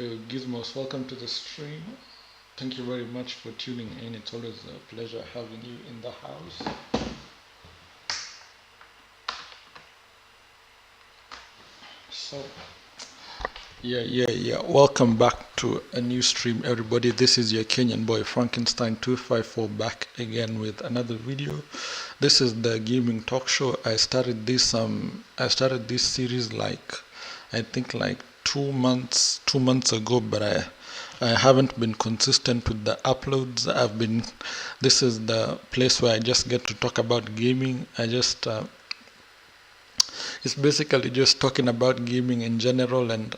Okay, Gizmos, welcome to the stream. Thank you very much for tuning in. It's always a pleasure having you in the house. So, yeah. Welcome back to a new stream, everybody. This is your Kenyan boy Frankenstein 254 back again with another video. This is the gaming talk show. I started this series I think like 2 months ago, but I haven't been consistent with the uploads. This is the place where I just get to talk about gaming. It's basically just talking about gaming in general and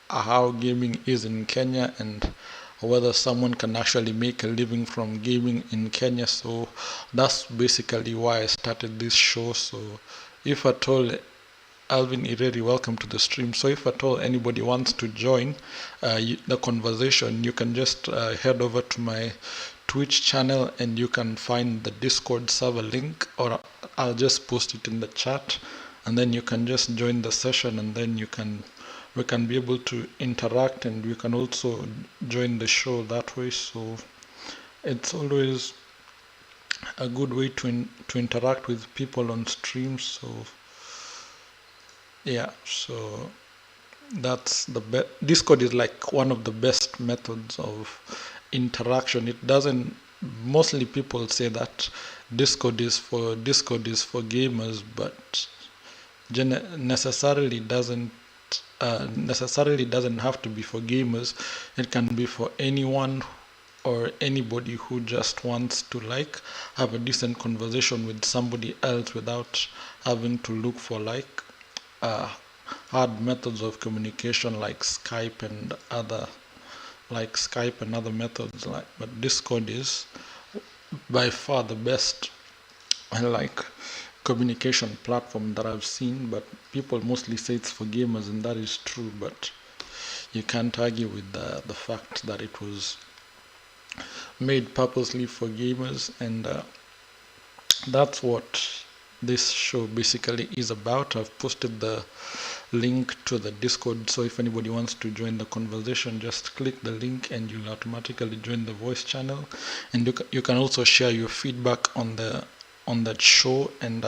how gaming is in Kenya and whether someone can actually make a living from gaming in Kenya. So that's basically why I started this show. So if at all, Alvin Ireri, welcome to the stream. So if at all anybody wants to join the conversation, you can just head over to my Twitch channel and you can find the Discord server link, or I'll just post it in the chat, and then you can just join the session, and then we can be able to interact, and you can also join the show that way. So it's always a good way to interact with people on stream. So yeah, so that's the best. Discord is like one of the best methods of interaction. It doesn't. Mostly people say that Discord is for gamers, but necessarily doesn't have to be for gamers. It can be for anyone or anybody who just wants to have a decent conversation with somebody else without having to look for hard methods of communication like Skype and other methods. But Discord is by far the best communication platform that I've seen. But people mostly say it's for gamers, and that is true. But you can't argue with the fact that it was made purposely for gamers, and that's what this show basically is about. I've posted the link to the Discord, so if anybody wants to join the conversation, just click the link and you'll automatically join the voice channel. And you can also share your feedback on that show, and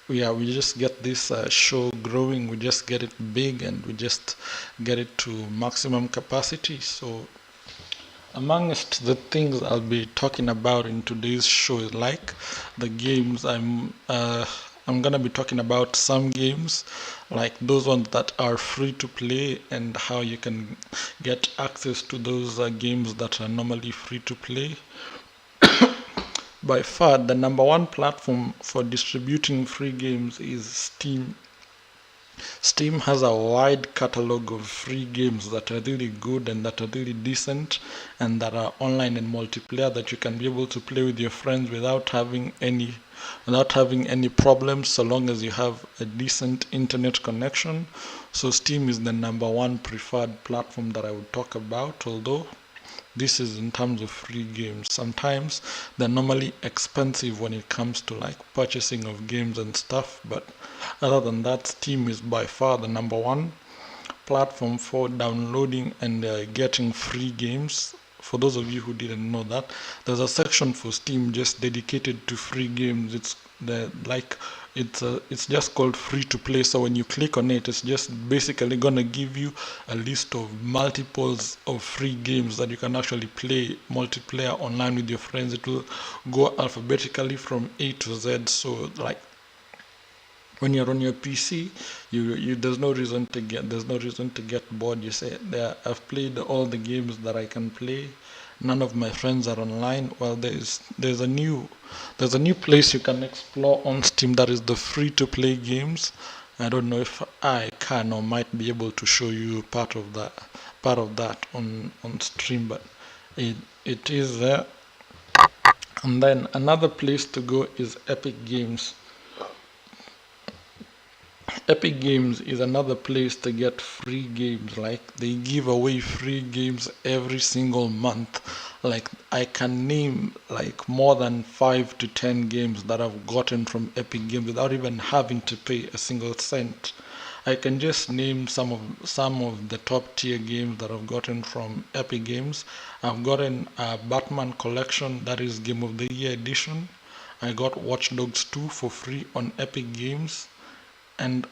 we just get this show growing. We just get it big, and we just get it to maximum capacity. So amongst the things I'll be talking about in today's show is the games. I'm gonna be talking about some games, like those ones that are free to play, and how you can get access to those games that are normally free to play. By far, the number one platform for distributing free games is Steam. Steam has a wide catalog of free games that are really good and that are really decent, and that are online and multiplayer, that you can be able to play with your friends without having any problems, so long as you have a decent internet connection. So Steam is the number one preferred platform that I would talk about, although this is in terms of free games. Sometimes they're normally expensive when it comes to purchasing of games and stuff, but other than that, Steam is by far the number one platform for downloading and getting free games. For those of you who didn't know that, there's a section for Steam just dedicated to free games. It's just called free to play. So when you click on it, it's just basically gonna give you a list of multiples of free games that you can actually play multiplayer online with your friends. It will go alphabetically from A to Z. So when you're on your PC, there's no reason to get bored. You say, there, I've played all the games that I can play. None of my friends are online. Well, there's a new place you can explore on Steam, that is the free to play games. I don't know if I can or might be able to show you part of that on stream, but it is there. And then another place to go is Epic Games. Epic Games is another place to get free games. They give away free games every single month. I can name more than 5 to 10 games that I've gotten from Epic Games without even having to pay a single cent. I can just name some of the top tier games that I've gotten from Epic Games. I've gotten a Batman Collection, that is Game of the Year edition. I got Watch Dogs 2 for free on Epic Games, and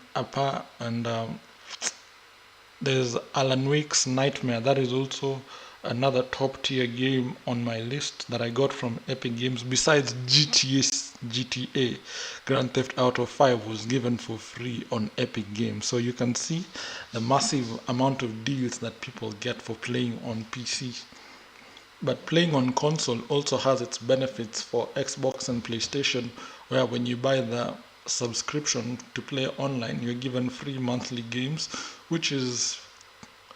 there's Alan Wake's Nightmare. That is also another top tier game on my list that I got from Epic Games. Besides GTA, Grand Theft Auto 5 was given for free on Epic Games. So you can see the massive amount of deals that people get for playing on PC. But playing on console also has its benefits for Xbox and PlayStation, where when you buy the subscription to play online, you're given free monthly games, which is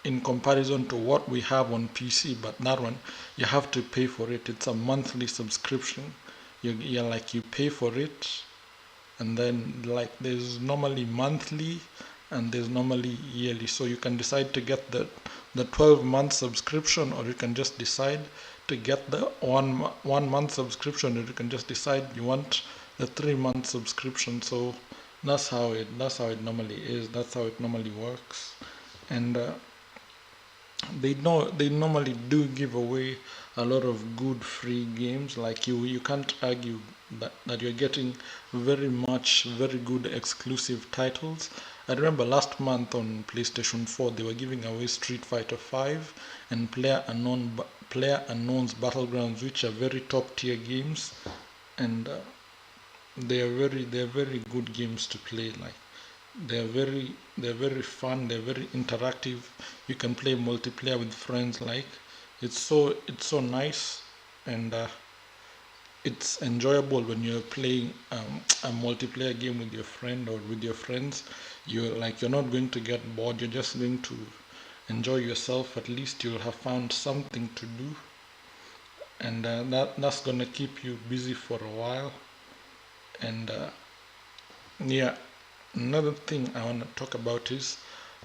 in comparison to what we have on PC. But that one, you have to pay for it. It's a monthly subscription. You pay for it, and then like there's normally monthly and there's normally yearly. So you can decide to get the 12-month subscription, or you can just decide to get the one month subscription, or you can just decide you want the 3-month subscription. So that's how it normally is. That's how it normally works. And they normally do give away a lot of good free games. Like you can't argue that you're getting very good exclusive titles. I remember last month on PlayStation 4 they were giving away Street Fighter 5 and PlayerUnknown's Battlegrounds, which are very top tier games, and they're very good games to play. Like they're very fun, they're very interactive. You can play multiplayer with friends. Like it's so nice, and it's enjoyable when you're playing a multiplayer game with your friend or with your friends. You're not going to get bored. You're just going to enjoy yourself. At least you'll have found something to do, and that's gonna keep you busy for a while. And yeah, another thing I want to talk about is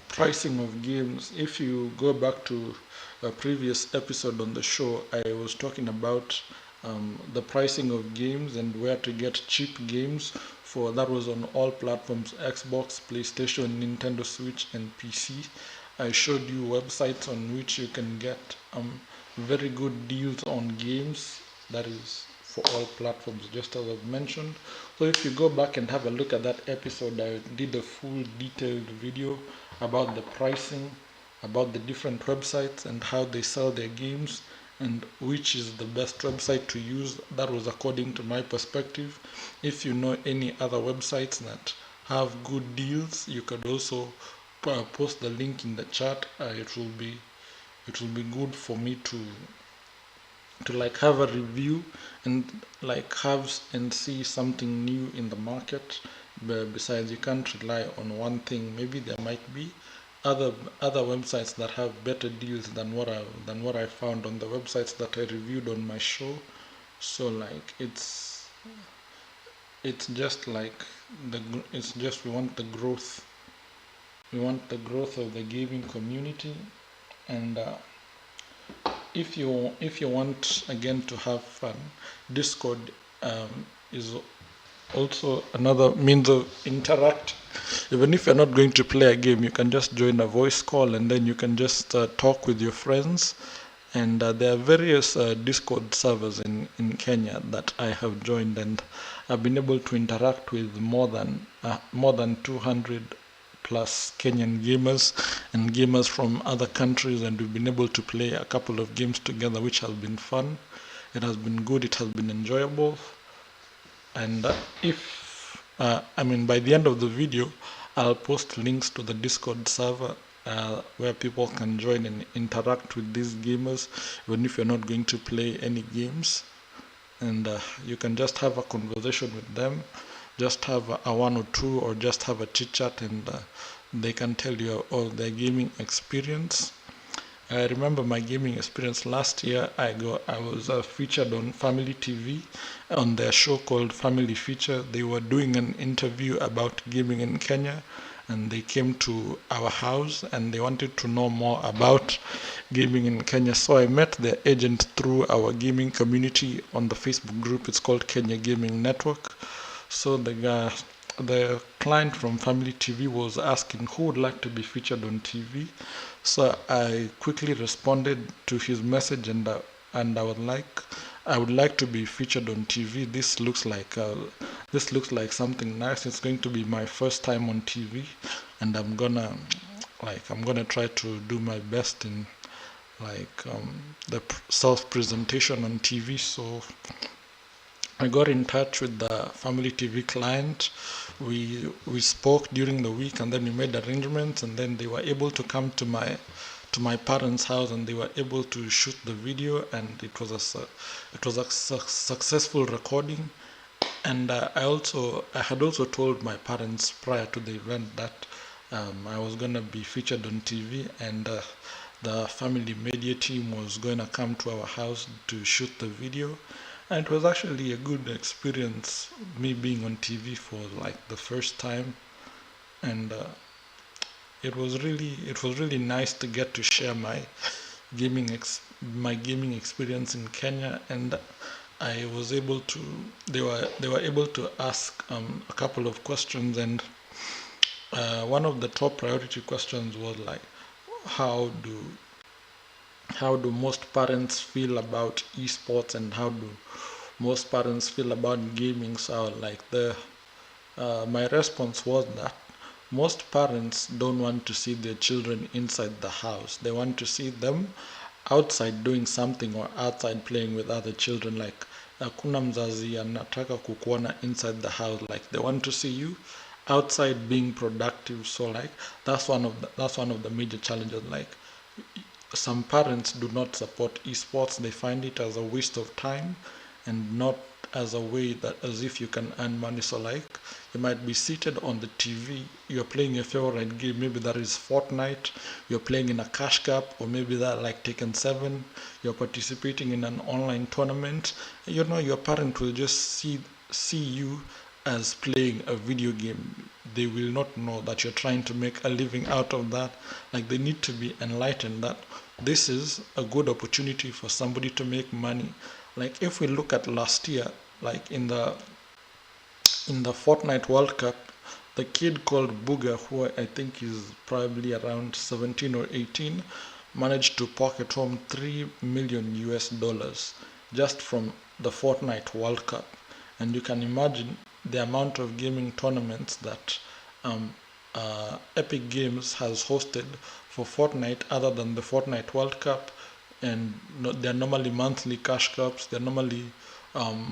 pricing of games. If you go back to a previous episode on the show, I was talking about the pricing of games and where to get cheap games. That was on all platforms: Xbox, PlayStation, Nintendo Switch, and PC. I showed you websites on which you can get very good deals on games. That is for all platforms, just as I've mentioned. So if you go back and have a look at that episode, I did a full detailed video about the pricing, about the different websites and how they sell their games, and which is the best website to use. That was according to my perspective. If you know any other websites that have good deals, you could also post the link in the chat. It will be good for me to like have a review and like have and see something new in the market. But besides, you can't rely on one thing. Maybe there might be other websites that have better deals than what I found on the websites that I reviewed on my show. So like it's just like we want the growth. We want the growth of the gaming community, and if you want again to have fun, Discord is also another means of interact. Even if you're not going to play a game, you can just join a voice call and then you can just talk with your friends. And there are various Discord servers in Kenya that I have joined, and I've been able to interact with more than 200 plus Kenyan gamers and gamers from other countries, and we've been able to play a couple of games together, which has been fun. It has been good. It has been enjoyable. And by the end of the video, I'll post links to the Discord server where people can join and interact with these gamers, even if you're not going to play any games. And you can just have a conversation with them, just have a one or two, or just have a chit chat, and they can tell you all their gaming experience. I remember my gaming experience last year. I was featured on Family TV on their show called Family Feature. They were doing an interview about gaming in Kenya, and they came to our house and they wanted to know more about gaming in Kenya. So I met their agent through our gaming community on the Facebook group. It's called Kenya Gaming Network. So the the client from Family TV was asking who would like to be featured on TV. So I quickly responded to his message, and I would like to be featured on TV. This looks like something nice. It's going to be my first time on TV, and I'm gonna try to do my best in the self presentation on TV. So I got in touch with the Family TV client. We spoke during the week, and then we made arrangements, and then they were able to come to my parents' house, and they were able to shoot the video, and it was a successful recording. And I had also told my parents prior to the event that I was gonna be featured on TV, and the family media team was gonna come to our house to shoot the video. And it was actually a good experience, me being on TV for like the first time, and it was really nice to get to share my my gaming experience in Kenya. And I was able to they were able to ask a couple of questions, and one of the top priority questions was like, how do most parents feel about esports, and how do most parents feel about gaming? So like the my response was that most parents don't want to see their children inside the house. They want to see them outside doing something, or outside playing with other children. Like hakuna mzazi anataka kukuona inside the house. Like they want to see you outside being productive. So like that's one of the major challenges. Like some parents do not support esports. They find it as a waste of time, and not as a way that as if you can earn money. So like you might be seated on the TV, you're playing your favorite game, maybe that is Fortnite, you're playing in a cash cup, or maybe that like Taken 7, you're participating in an online tournament. You know, your parent will just see you as playing a video game. They will not know that you're trying to make a living out of that. Like they need to be enlightened that this is a good opportunity for somebody to make money. Like if we look at last year, like in the Fortnite World Cup, the kid called Booger, who I think is probably around 17 or 18, managed to pocket home $3 million just from the Fortnite World Cup. And you can imagine the amount of gaming tournaments that Epic Games has hosted for Fortnite, other than the Fortnite World Cup. And they're normally monthly cash cups, they're normally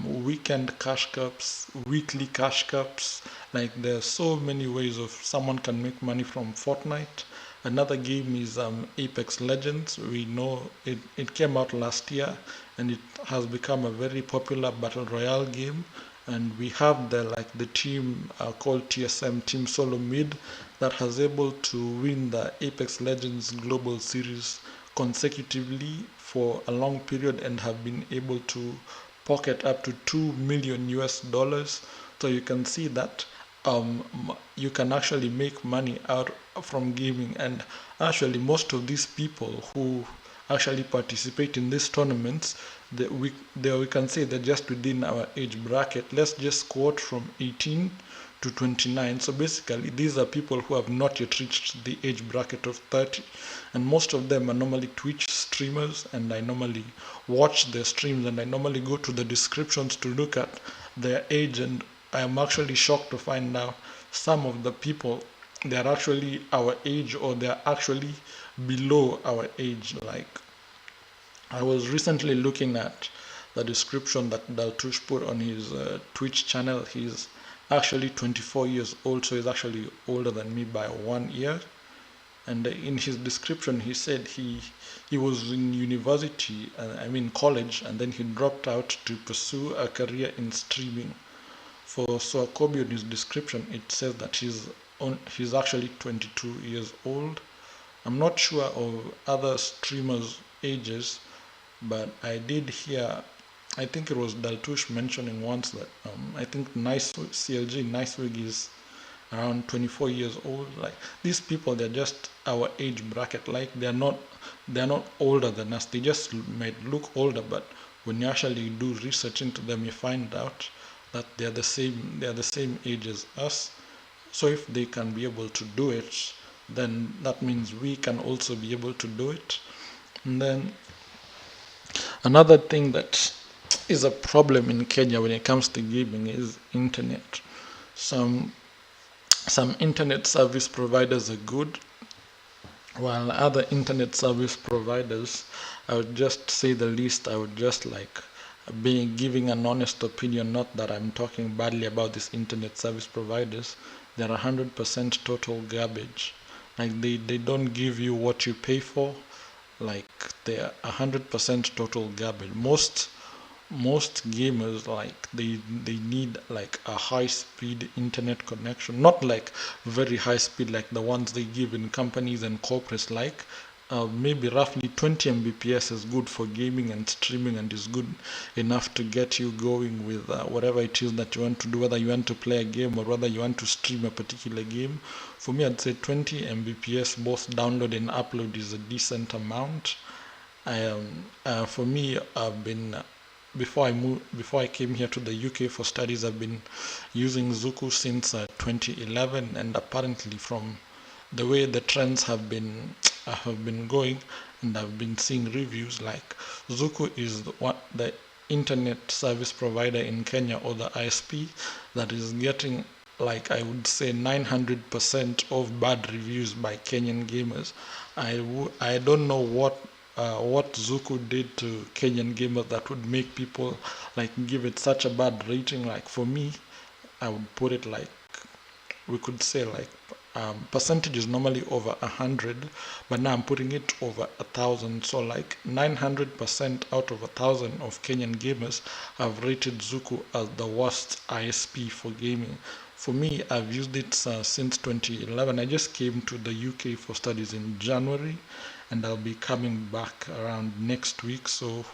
weekend cash cups, weekly cash cups. Like there's so many ways of someone can make money from Fortnite. Another game is Apex Legends. We know it came out last year, and it has become a very popular battle royale game. And we have the team called TSM, Team Solo Mid, that has able to win the Apex Legends Global Series consecutively for a long period, and have been able to pocket up to $2 million US. So you can see that you can actually make money out from gaming. And actually most of these people who actually participate in these tournaments, we can say they're just within our age bracket. Let's just quote from 18 to 29. So basically these are people who have not yet reached the age bracket of 30, and most of them are normally Twitch streamers, and I normally watch their streams, and I normally go to the descriptions to look at their age. And I am actually shocked to find out some of the people, they are actually our age, or they are actually below our age. Like I was recently looking at the description that Daltush put on his Twitch channel. He's actually 24 years old, so he's actually older than me by 1 year. And in his description, he said he was in university, college, and then he dropped out to pursue a career in streaming. For Soakobi, in his description, it says that he's actually 22 years old. I'm not sure of other streamers' ages, but I did hear, I think it was Daltush mentioning once that I think Nicewig is around 24 years old. Like these people, they're just our age bracket. Like they're not older than us. They just might look older, but when you actually do research into them, you find out that they're the same age as us. So if they can be able to do it, then that means we can also be able to do it. And then another thing that is a problem in Kenya when it comes to gaming is internet. Some some internet service providers are good, while other internet service providers, I would just say the least, I would just like being giving an honest opinion, not that I'm talking badly about these internet service providers. They're 100% total garbage. Like they don't give you what you pay for. Like they're 100% total garbage. Most gamers, like they need like a high speed internet connection, not like very high speed like the ones they give in companies and corporates, like maybe roughly 20 mbps is good for gaming and streaming, and is good enough to get you going with whatever it is that you want to do, whether you want to play a game or whether you want to stream a particular game. For me, I'd say 20 mbps both download and upload is a decent amount. For me, I've been before I came here to the UK for studies, I've been using Zuku since 2011, and apparently from the way the trends have been going, and I've been seeing reviews, like Zuku is what the internet service provider in Kenya, or the ISP, that is getting, like, I would say 900% of bad reviews by Kenyan gamers. I don't know what Zuku did to Kenyan gamers that would make people like give it such a bad rating. Like for me, I would put it like, we could say like percentage is normally over 100, but now I'm putting it over 1,000. So like 900% out of 1,000 of Kenyan gamers have rated Zuku as the worst ISP for gaming. For me, I've used it since 2011. I just came to the UK for studies in January, and I'll be coming back around next week. So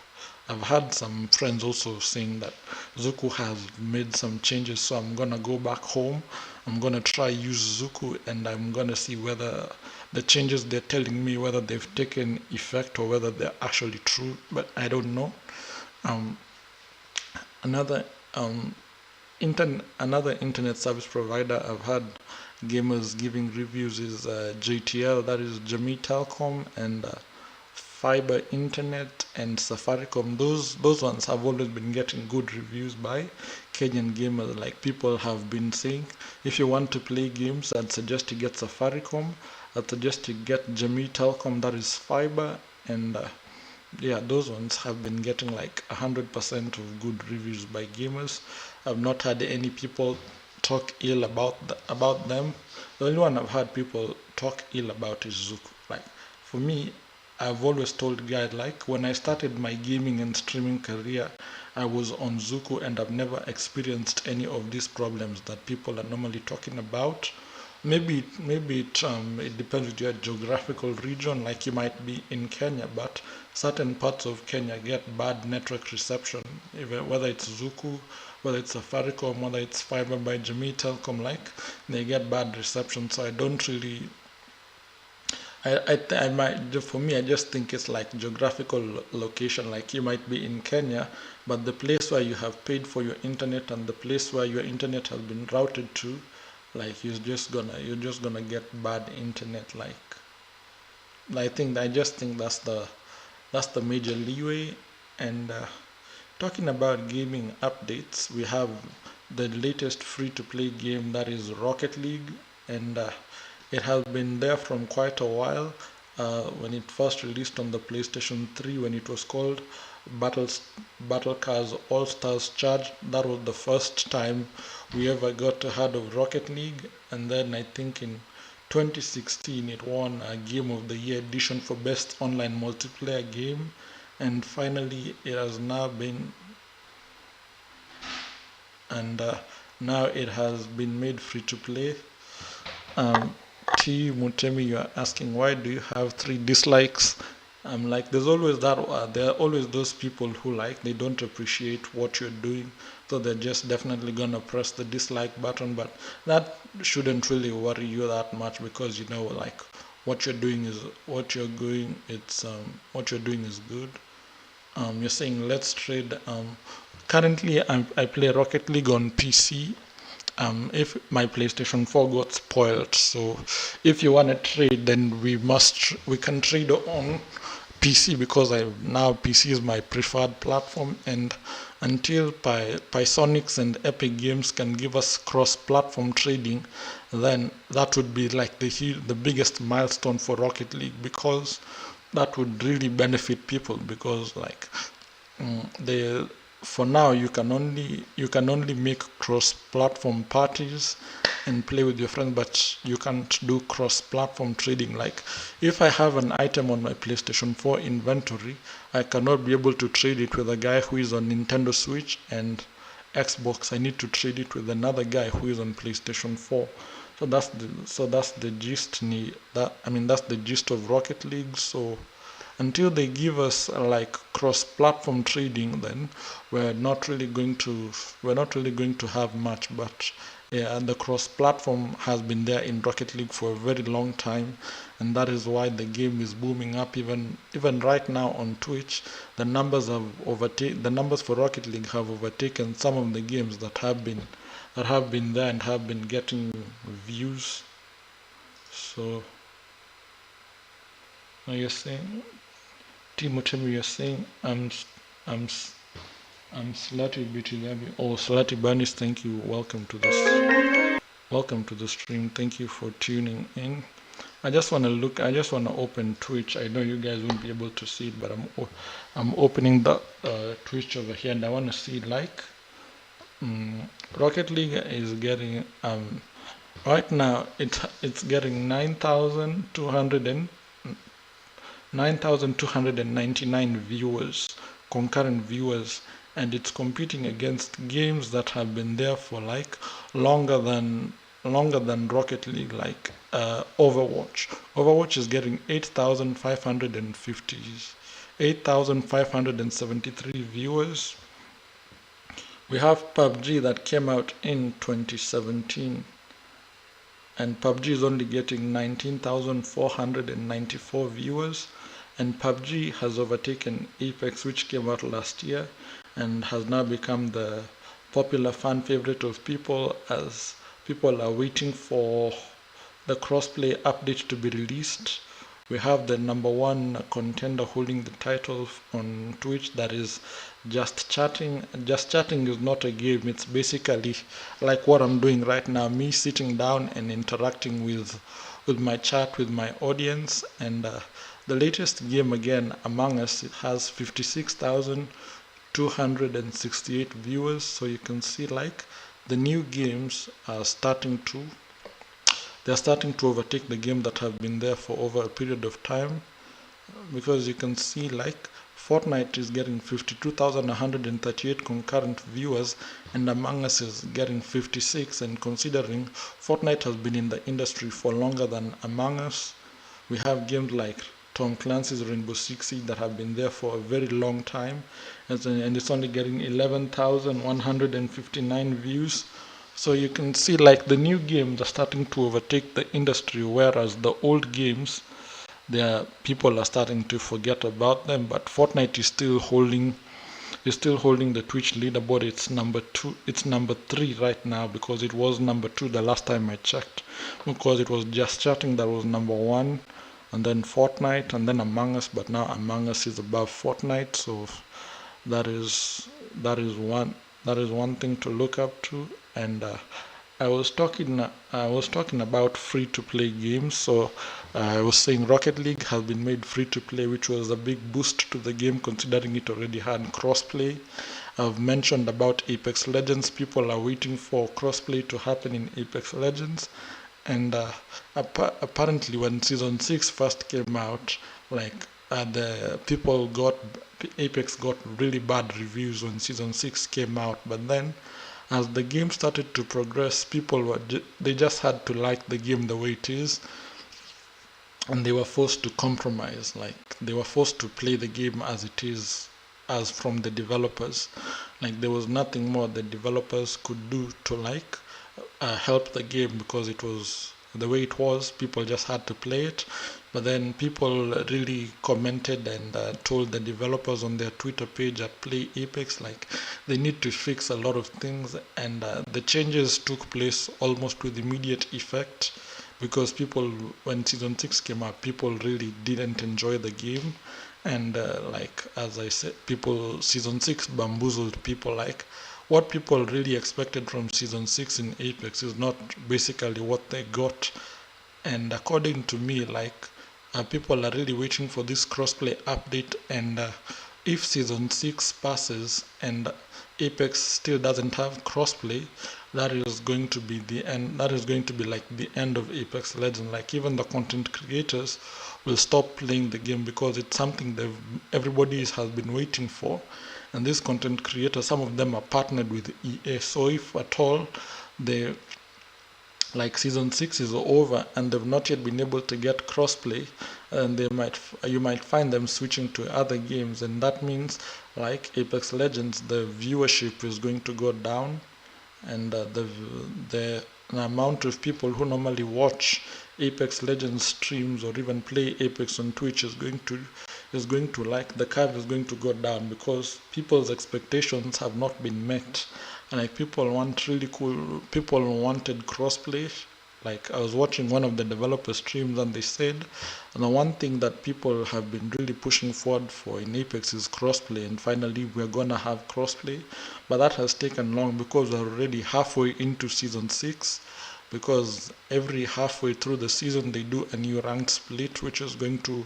I've had some friends also saying that Zuku has made some changes. So I'm gonna go back home. I'm gonna try use Zuku, and I'm gonna see whether the changes they're telling me, whether they've taken effect or whether they're actually true. But I don't know. Um, another um, another internet service provider I've had gamers giving reviews is JTL, that is Jamii Telecom, and Fiber Internet and Safaricom. Those ones have always been getting good reviews by Kenyan gamers. Like people have been saying, if you want to play games, I'd suggest you get Safaricom. I'd suggest you get Jamii Telecom, that is fiber, and yeah, those ones have been getting like 100% of good reviews by gamers. I've not had any people talk ill about them. The only one I've had people talk ill about is Zuku. Like for me, I've always told guys, like when I started my gaming and streaming career, I was on Zuku, and I've never experienced any of these problems that people are normally talking about. Maybe it depends with your geographical region. Like you might be in Kenya, but certain parts of Kenya get bad network reception, even whether it's Zuku, whether it's Safaricom, whether it's fiber by Jamii Telecom, like they get bad reception. So I don't really. I might, for me, I just think it's like geographical location. Like you might be in Kenya, but the place where you have paid for your internet and the place where your internet has been routed to, like you're just gonna get bad internet. Like I just think that's the major leeway. And talking about gaming updates, we have the latest free-to-play game, that is Rocket League, and it has been there from quite a while. When it first released on the PlayStation 3, when it was called Battle Cars All Stars Charge, that was the first time we ever got to heard of Rocket League. And then I think in 2016 it won a Game of the Year edition for Best Online Multiplayer Game, and finally it has now been and now it has been made free to play. Um, T Mutami, you are asking why do you have 3 dislikes? I'm like, there are always those people who like they don't appreciate what you're doing, so they're just definitely gonna press the dislike button. But that shouldn't really worry you that much, because you know, like what you're doing is what you're doing is good. You're saying let's trade. Currently, I play Rocket League on PC, if my PlayStation 4 got spoiled. So if you want to trade, then we can trade on PC, because now PC is my preferred platform, and until Pysonics and Epic Games can give us cross-platform trading, then that would be like the biggest milestone for Rocket League, because that would really benefit people, because like they for now you can only make cross-platform parties and play with your friends, but you can't do cross-platform trading. Like if I have an item on my PlayStation 4 inventory, I cannot be able to trade it with a guy who is on Nintendo Switch and Xbox. I need to trade it with another guy who is on PlayStation 4. So that's the gist. That's the gist of Rocket League. So until they give us like cross-platform trading, then we're not really going to have much. But yeah, the cross-platform has been there in Rocket League for a very long time, and that is why the game is booming up. Even right now on Twitch, the numbers for Rocket League have overtaken some of the games that have been there and have been getting views. So now you're saying, Mutami, you're saying I'm Slutty BTW. Oh, Slutty Bunnies, thank you. Welcome to the stream. Thank you for tuning in. I just want to open Twitch. I know you guys won't be able to see it, but I'm opening the Twitch over here, and I want to see like Rocket League is getting right now it's getting 9,299 viewers, concurrent viewers, and it's competing against games that have been there for like longer than Rocket League, like Overwatch. Overwatch is getting 8,573 viewers. We have PUBG that came out in 2017, and PUBG is only getting 19,494 viewers, and PUBG has overtaken Apex, which came out last year and has now become the popular fan favorite of people, as people are waiting for the crossplay update to be released. We have the number one contender holding the title on Twitch, that is Just Chatting. Just Chatting is not a game, it's basically like what I'm doing right now, me sitting down and interacting with my chat, with my audience. And the latest game, again, Among Us, it has 56,268 viewers. So you can see like the new games are starting to overtake the game that have been there for over a period of time, because you can see like Fortnite is getting 52,138 concurrent viewers, and Among Us is getting 56. And considering Fortnite has been in the industry for longer than Among Us, we have games like Tom Clancy's Rainbow Six Siege that have been there for a very long time, and it's only getting 11,159 views. So you can see like the new games are starting to overtake the industry, whereas the old games, people are starting to forget about them. But Fortnite is still holding the Twitch leaderboard. It's number 3 right now, because it was number 2 the last time I checked, because it was Just Chatting that was number 1, and then Fortnite, and then Among Us. But now Among Us is above Fortnite, so that is one thing to look up to. And I was talking about free to play games. So I was saying Rocket League has been made free to play, which was a big boost to the game, considering it already had crossplay. I've mentioned about Apex Legends. People are waiting for crossplay to happen in Apex Legends, and apparently when season 6 first came out, like the people Apex got really bad reviews when season 6 came out. But then as the game started to progress, they just had to like the game the way it is, and they were forced to compromise. Like they were forced to play the game as it is, as from the developers. Like there was nothing more the developers could do to like help the game, because it was the way it was. People just had to play it. But then people really commented and told the developers on their Twitter page at Play Apex like they need to fix a lot of things, and the changes took place almost with immediate effect, because people, when season 6 came out, people really didn't enjoy the game. And like as I said, people, season 6 bamboozled people. Like what people really expected from season 6 in Apex is not basically what they got. And according to me, like people are really waiting for this crossplay update. And if season 6 passes and Apex still doesn't have crossplay, that is going to be the end. That is going to be like the end of Apex Legends. Like even the content creators will stop playing the game, because it's something that everybody has been waiting for. And these content creators, some of them are partnered with EA. So if at all they, like season 6 is over and they've not yet been able to get crossplay, and you might find them switching to other games. And that means like Apex Legends, the viewership is going to go down, and the amount of people who normally watch Apex Legends streams or even play Apex on Twitch is going to like, the curve is going to go down, because people's expectations have not been met. And like people wanted crossplay. Like I was watching one of the developer streams, and they said, and the one thing that people have been really pushing forward for in Apex is crossplay, and finally we're gonna have crossplay. But that has taken long, because we're already halfway into season 6. Because every halfway through the season they do a new ranked split, which is going to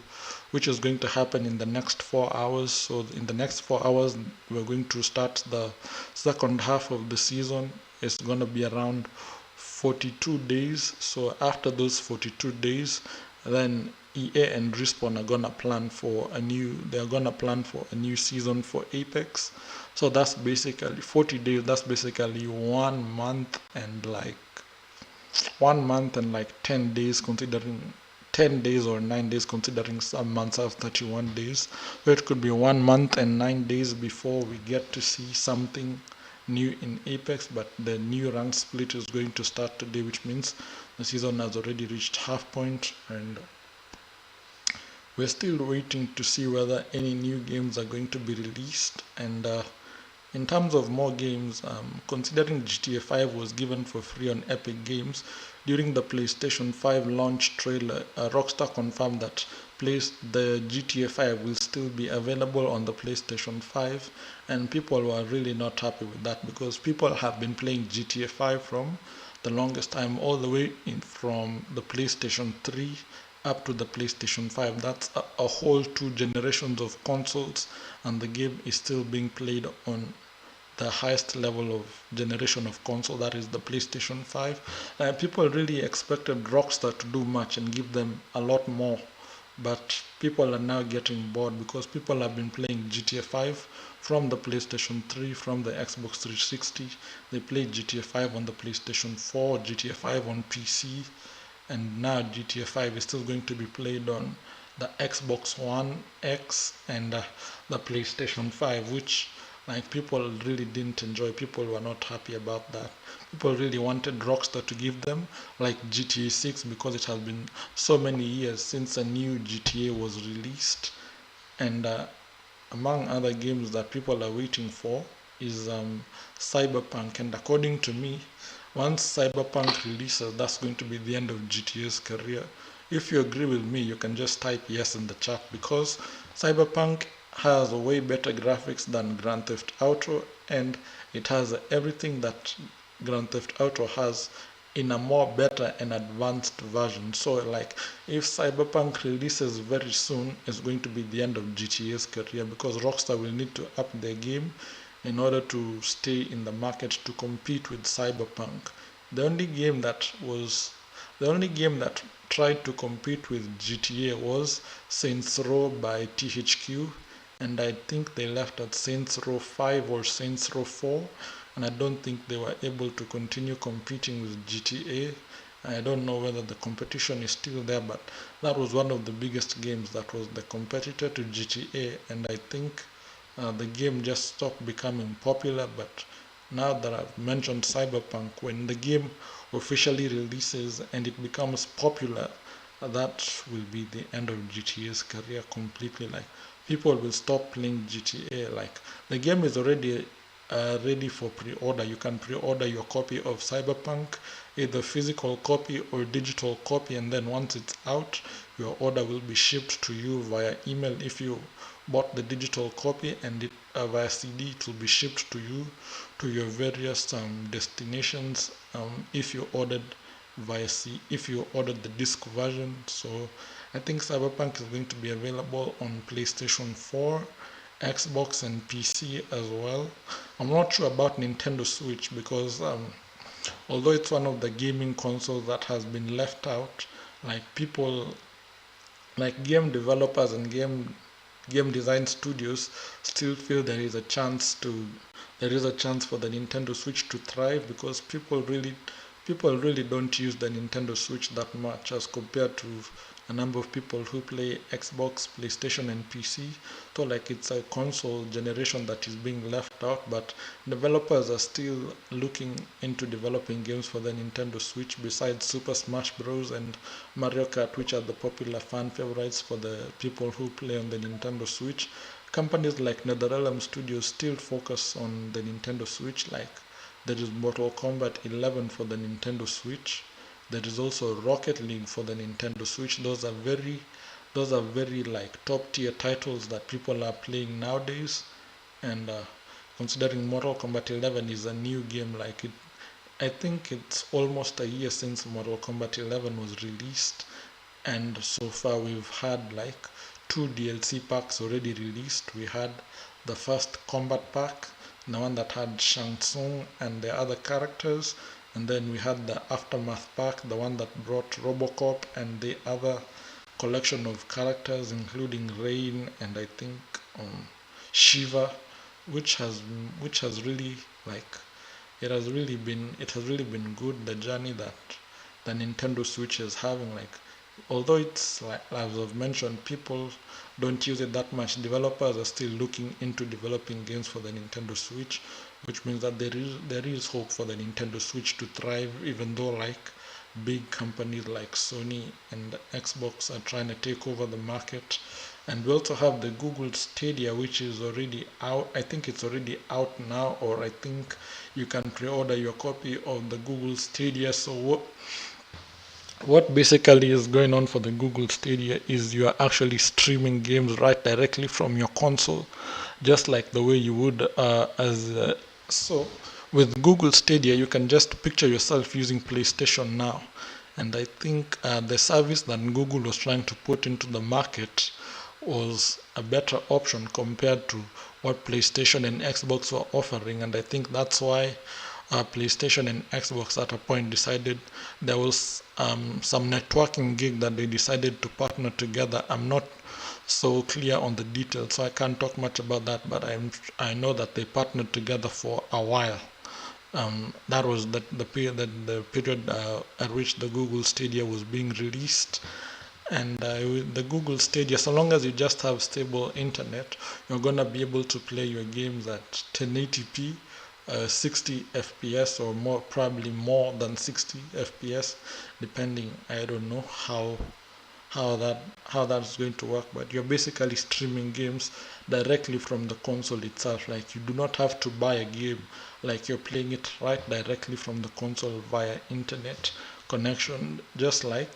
happen in the next 4 hours. So in the next 4 hours we're going to start the second half of the season. It's going to be around 42 days. So after those 42 days, then EA and Respawn are gonna plan for a new season for Apex. So that's basically 40 days. That's basically 1 month and like 10 days, considering 10 days or 9 days, considering some months have 31 days. So it could be 1 month and 9 days before we get to see something new in Apex. But the new rank split is going to start today, which means the season has already reached half point, and we're still waiting to see whether any new games are going to be released. And in terms of more games, considering GTA 5 was given for free on Epic Games, during the PlayStation 5 launch trailer, Rockstar confirmed that the GTA 5 will still be available on the PlayStation 5, and people were really not happy with that, because people have been playing GTA 5 from the longest time, all the way from the PlayStation 3 up to the PlayStation 5. That's a whole 2 generations of consoles, and the game is still being played on the highest level of generation of console, that is the PlayStation 5. People really expected Rockstar to do much and give them a lot more, but people are now getting bored, because people have been playing GTA 5 from the PlayStation 3, from the Xbox 360. They played GTA 5 on the PlayStation 4, GTA 5 on PC, and now GTA 5 is still going to be played on the Xbox One X and the PlayStation 5, which like people really didn't enjoy. People were not happy about that. People really wanted Rockstar to give them like GTA 6, because it has been so many years since a new GTA was released. And among other games that people are waiting for is Cyberpunk. And according to me, once Cyberpunk releases, that's going to be the end of GTA's career. If you agree with me, you can just type yes in the chat, because Cyberpunk has way better graphics than Grand Theft Auto, and it has everything that Grand Theft Auto has in a more better and advanced version. So like if Cyberpunk releases very soon, it's going to be the end of GTA's career, because Rockstar will need to up their game in order to stay in the market to compete with Cyberpunk. The only game that tried to compete with GTA was Saints Row by THQ, and I think they left at Saints Row 5 or Saints Row 4, and I don't think they were able to continue competing with GTA. I don't know whether the competition is still there, but that was one of the biggest games that was the competitor to GTA, and I think the game just stopped becoming popular. But now that I've mentioned Cyberpunk, when the game officially releases and it becomes popular, that will be the end of GTA's career completely. Like, people will stop playing GTA. Like, the game is already ready for pre-order. You can pre-order your copy of Cyberpunk, either physical copy or digital copy, and then once it's out, your order will be shipped to you via email if you bought the digital copy, and via CD it will be shipped to you to your various destinations if you ordered if you ordered the disc version. So I think Cyberpunk is going to be available on PlayStation 4, Xbox, and PC as well. I'm not sure about Nintendo Switch because although it's one of the gaming consoles that has been left out, like people, like game developers and game design studios still feel there is a chance for the Nintendo Switch to thrive because people really don't use the Nintendo Switch that much as compared to a number of people who play Xbox, PlayStation, and PC. So like it's a console generation that is being left out, but developers are still looking into developing games for the Nintendo Switch besides Super Smash Bros. And Mario Kart, which are the popular fan favorites for the people who play on the Nintendo Switch. Companies like NetherRealm Studios still focus on the Nintendo Switch, like there is Mortal Kombat 11 for the Nintendo Switch. There is also Rocket League for the Nintendo Switch. Those are very like top tier titles that people are playing nowadays. And considering Mortal Kombat 11 is a new game, like it, I think it's almost a year since Mortal Kombat 11 was released, and so far we've had like two DLC packs already released. We had the first combat pack, the one that had Shang Tsung and the other characters, and then we had the Aftermath pack, the one that brought Robocop and the other collection of characters, including Rain and I think Shiva, which has really like it has really been good, the journey that the Nintendo Switch is having. Like, although it's like as I've mentioned, people don't use it that much. Developers are still looking into developing games for the Nintendo Switch, which means that there is hope for the Nintendo Switch to thrive, even though like big companies like Sony and Xbox are trying to take over the market. And we also have the Google Stadia, which is already out. I think it's already out now, or I think you can pre-order your copy of the Google Stadia. So what basically is going on for the Google Stadia is you are actually streaming games right directly from your console, just like the way you would so with Google Stadia you can just picture yourself using PlayStation Now, and I think the service that Google was trying to put into the market was a better option compared to what PlayStation and Xbox were offering, and I think that's why PlayStation and Xbox at a point decided there was some networking gig that they decided to partner together. I'm not so clear on the details, so I can't talk much about that, but I know that they partnered together for a while. That was the period at which the Google Stadia was being released. And with the Google Stadia, so long as you just have stable internet, you're gonna be able to play your games at 1080p, 60 FPS or more, probably more than 60 FPS, depending. I don't know how that's going to work, but you're basically streaming games directly from the console itself. Like, you do not have to buy a game, like you're playing it right directly from the console via internet connection, just like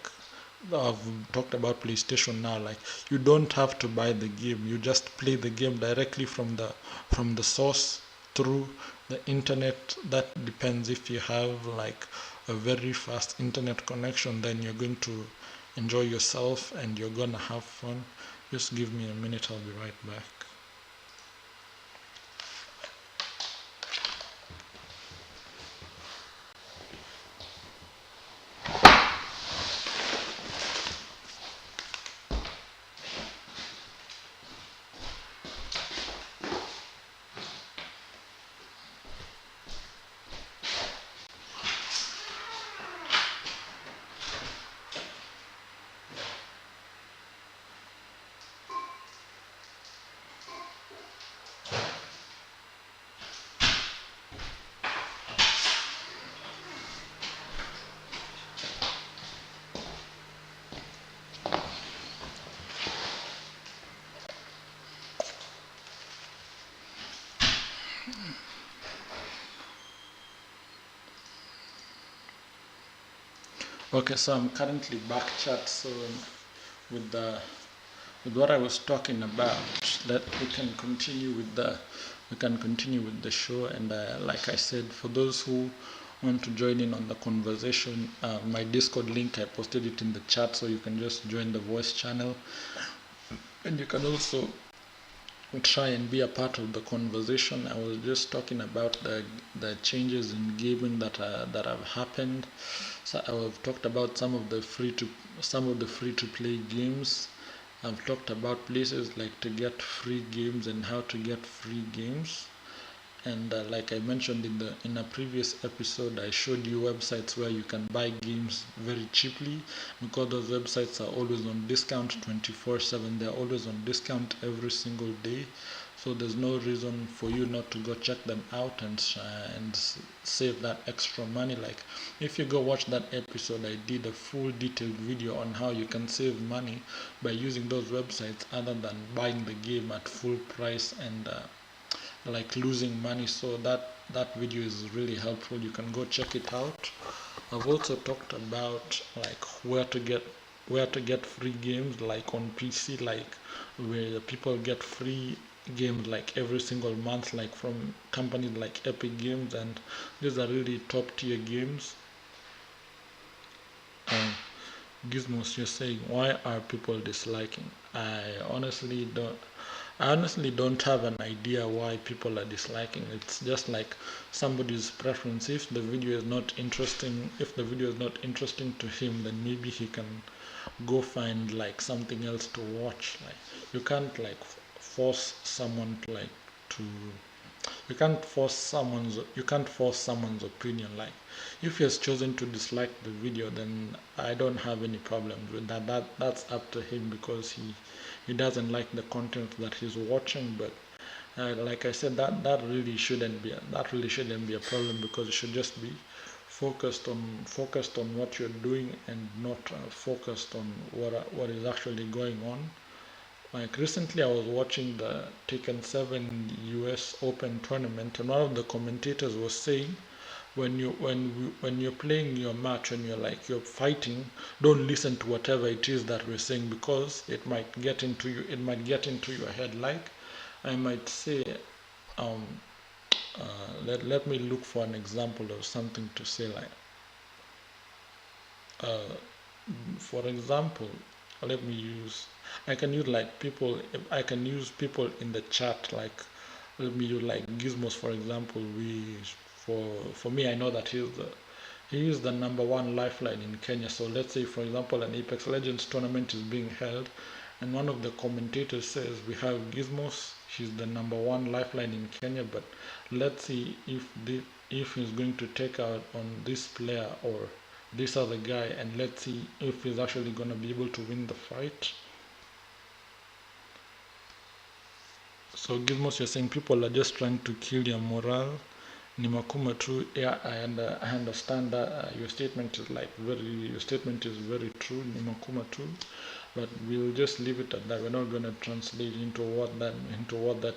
I've talked about PlayStation Now. Like, you don't have to buy the game, you just play the game directly from the source through the internet. That depends. If you have like a very fast internet connection, then you're going to enjoy yourself and you're gonna have fun. Just give me a minute, I'll be right back. Okay, so I'm currently back chat. So with the with what I was talking about, that we can continue with the show. And like I said, for those who want to join in on the conversation, my Discord link, I posted it in the chat, so you can just join the voice channel, and you can also try and be a part of the conversation. I was just talking about the changes in gaming that have happened. So I've talked about some of the free to play games. I've talked about places like to get free games and how to get free games. And like I mentioned in a previous episode, I showed you websites where you can buy games very cheaply, because those websites are always on discount 24/7. They're always on discount every single day. So there's no reason for you not to go check them out and save that extra money. Like if you go watch that episode, I did a full detailed video on how you can save money by using those websites other than buying the game at full price and like losing money. So that video is really helpful. You can go check it out. I've also talked about like where to get free games, like on PC, like where people get free games like every single month, like from companies like Epic Games, and these are really top tier games. um, Gizmos, you're saying, why are people disliking? I honestly don't have an idea why people are disliking. It's just like somebody's preference. If the video is not interesting to him, then maybe he can go find like something else to watch. Like you can't like force someone to you can't force someone's opinion. Like if he has chosen to dislike the video, then I don't have any problems with that's up to him, because he doesn't like the content that he's watching. But like I said, that really shouldn't be a problem, because you should just be focused on what you're doing, and not focused on what is actually going on. Like recently, I was watching the Taken 7 US Open tournament, and one of the commentators was saying, when you're playing your match, when you're fighting, don't listen to whatever it is that we're saying, because it might get into you. It might get into your head. Like I might say, um, let me look for an example of something to say. Like uh, for example, let me use I can use like people I can use people in the chat. Like let me use like Gizmos, for example. We for me, I know that he is the number one lifeline in Kenya. So let's say, for example, an Apex Legends tournament is being held, and one of the commentators says we have Gizmos, he's the number one lifeline in Kenya, but let's see if he's going to take out on this player or this other guy, and let's see if he's actually going to be able to win the fight. So Gizmos, you're saying people are just trying to kill your morale. Ni makuma tu. Yeah, I understand that your statement is very true. Ni makuma tu, but we'll just leave it at that. We're not going to translate into what that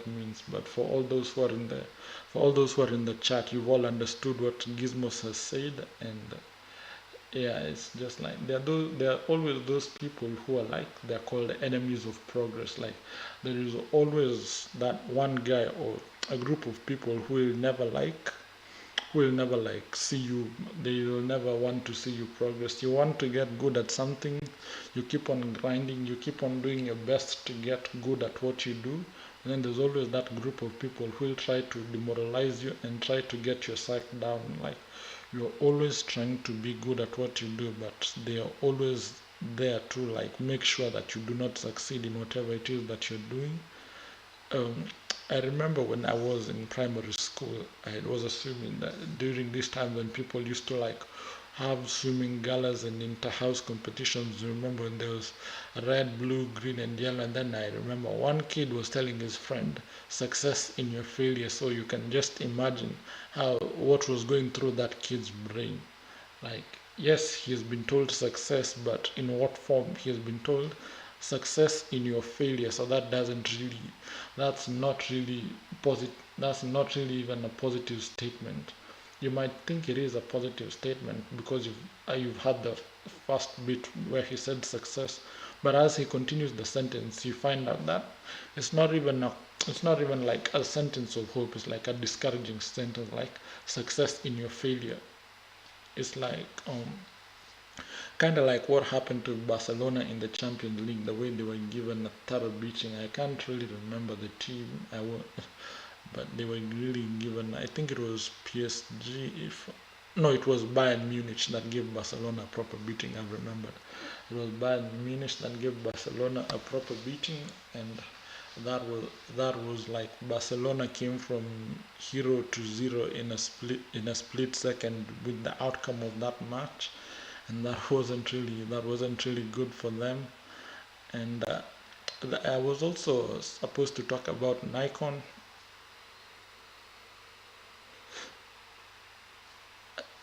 means. But for all those who are in the chat, you've all understood what Gizmos has said. And yeah, it's just like there are always those people who are like, they're called enemies of progress. Like there is always that one guy or a group of people who will never like see you. They will never want to see you progress. You want to get good at something, you keep on grinding, you keep on doing your best to get good at what you do. And then there's always that group of people who will try to demoralize you and try to get your psych down. Like you're always trying to be good at what you do, but they are always there to like make sure that you do not succeed in whatever it is that you're doing. um, I remember when I was in primary school, I was assuming that during this time when people used to like have swimming galas and inter-house competitions. Remember when there was red, blue, green, and yellow? And then I remember one kid was telling his friend, "Success in your failure." So you can just imagine what was going through that kid's brain. Like, yes, he has been told success, but in what form? He has been told success in your failure. So that's not really positive. that's not really even a positive statement. You might think it is a positive statement because you've had the first bit where he said success, but as he continues the sentence, you find out that it's not even a it's not even like a sentence of hope. It's like a discouraging sentence, like success in your failure. It's like kind of like what happened to Barcelona in the Champions League, the way they were given a thorough beating. I can't really remember the team, but they were really given. I think it was PSG. If no, it was Bayern Munich that gave Barcelona a proper beating. I remember it was Bayern Munich that gave Barcelona a proper beating, and that was that was like Barcelona came from hero to zero in a split second with the outcome of that match, and that wasn't really good for them. And I was also supposed to talk about Nikon.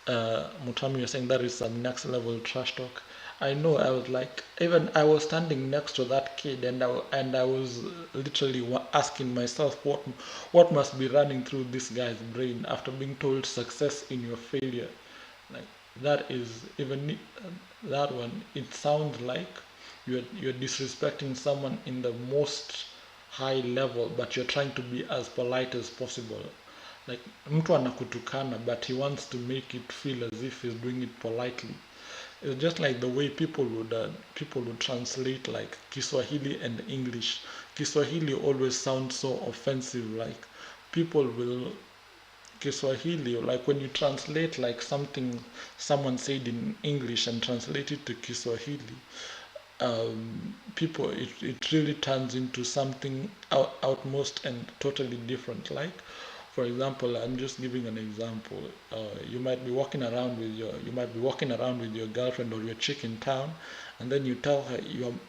Mutami, you're saying that is some next level trash talk. I know. I was like, even I was standing next to that kid, and I was literally asking myself what must be running through this guy's brain after being told success in your failure. Like that is even that one. It sounds like you're disrespecting someone in the most high level, but you're trying to be as polite as possible. Like mtu anakutukana but he wants to make it feel as if he's doing it politely. It's just like the way people would translate like Kiswahili and English. Kiswahili always sounds so offensive. Like people will Kiswahili, like when you translate like something someone said in English and translate it to Kiswahili, people it really turns into something outmost and totally different. Like for example, I'm just giving an example. You might be walking around with your girlfriend or your chick in town, and then you tell her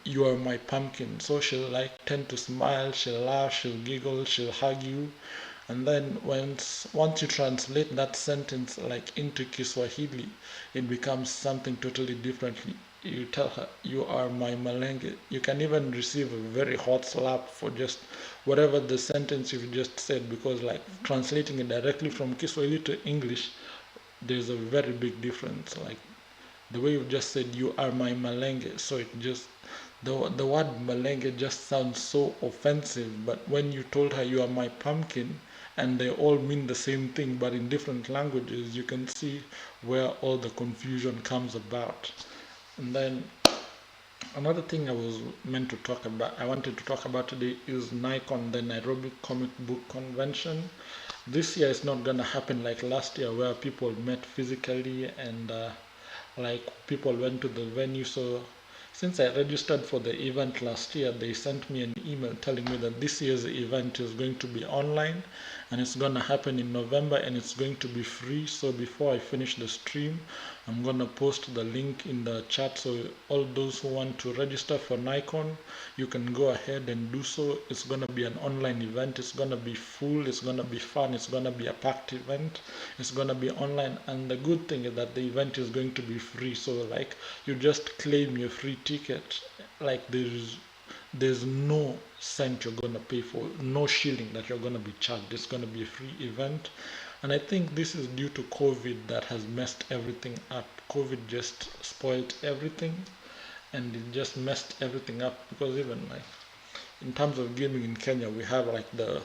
you are my pumpkin. So she'll like tend to smile, she'll laugh, she'll giggle, she'll hug you, and then once you translate that sentence like into Kiswahili, it becomes something totally different. You tell her you are my malenge. You can even receive a very hot slap for just whatever the sentence you've just said, because like translating it directly from Kiswahili to English, there's a very big difference. Like the way you just said you are my malenge, so it just the word malenge just sounds so offensive, but when you told her you are my pumpkin and they all mean the same thing but in different languages, you can see where all the confusion comes about. And then another thing I wanted to talk about today is Nikon, the Nairobi Comic Book Convention. This year is not gonna happen like last year where people met physically and like people went to the venue. So since I registered for the event last year, they sent me an email telling me that this year's event is going to be online and it's going to happen in November and it's going to be free. So before I finish the stream, I'm going to post the link in the chat. So all those who want to register for Nikon, you can go ahead and do so. It's going to be an online event. It's going to be full. It's going to be fun. It's going to be a packed event. It's going to be online. And the good thing is that the event is going to be free. So like you just claim your free ticket. Like there's no cent you're going to pay for, no shilling that you're going to be charged. It's going to be a free event. And I think this is due to COVID that has messed everything up. COVID just spoiled everything and it just messed everything up, because even like in terms of gaming in Kenya, we have like the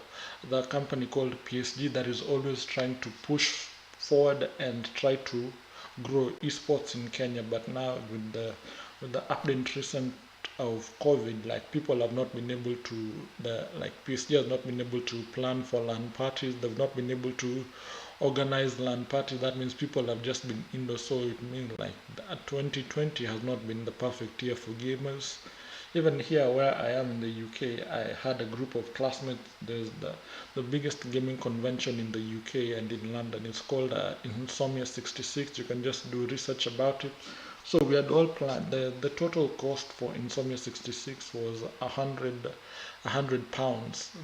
company called PSG that is always trying to push forward and try to grow esports in Kenya. But now with the update recent of COVID, like people have not been able to like PSG has not been able to plan for LAN parties. They've not been able to organize LAN parties. That means people have just been indoors. So it means like 2020 has not been the perfect year for gamers. Even here where I am in the UK, I had a group of classmates. There's the biggest gaming convention in the UK and in London. It's called Insomnia 66. You can just do research about it. So we had all planned. The total cost for Insomnia 66 was £100.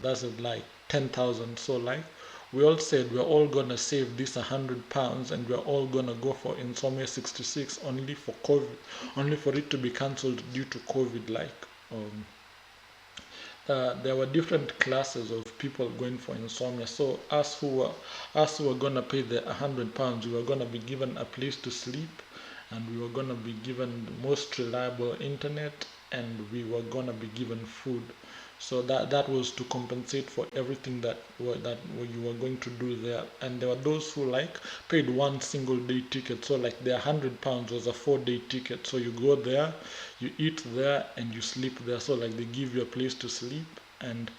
That's like 10,000. So like we all said we're all gonna save this £100 and we're all gonna go for Insomnia 66 only for COVID, only for it to be cancelled due to COVID. Um, there were different classes of people going for insomnia. So us who were gonna pay the £100, we were gonna be given a place to sleep, and we were gonna be given the most reliable internet, and we were gonna be given food. So that was to compensate for everything you were going to do there. And there were those who like paid one single day ticket. So like their £100 was a 4 day ticket. So you go there, you eat there, and you sleep there. So like they give you a place to sleep, and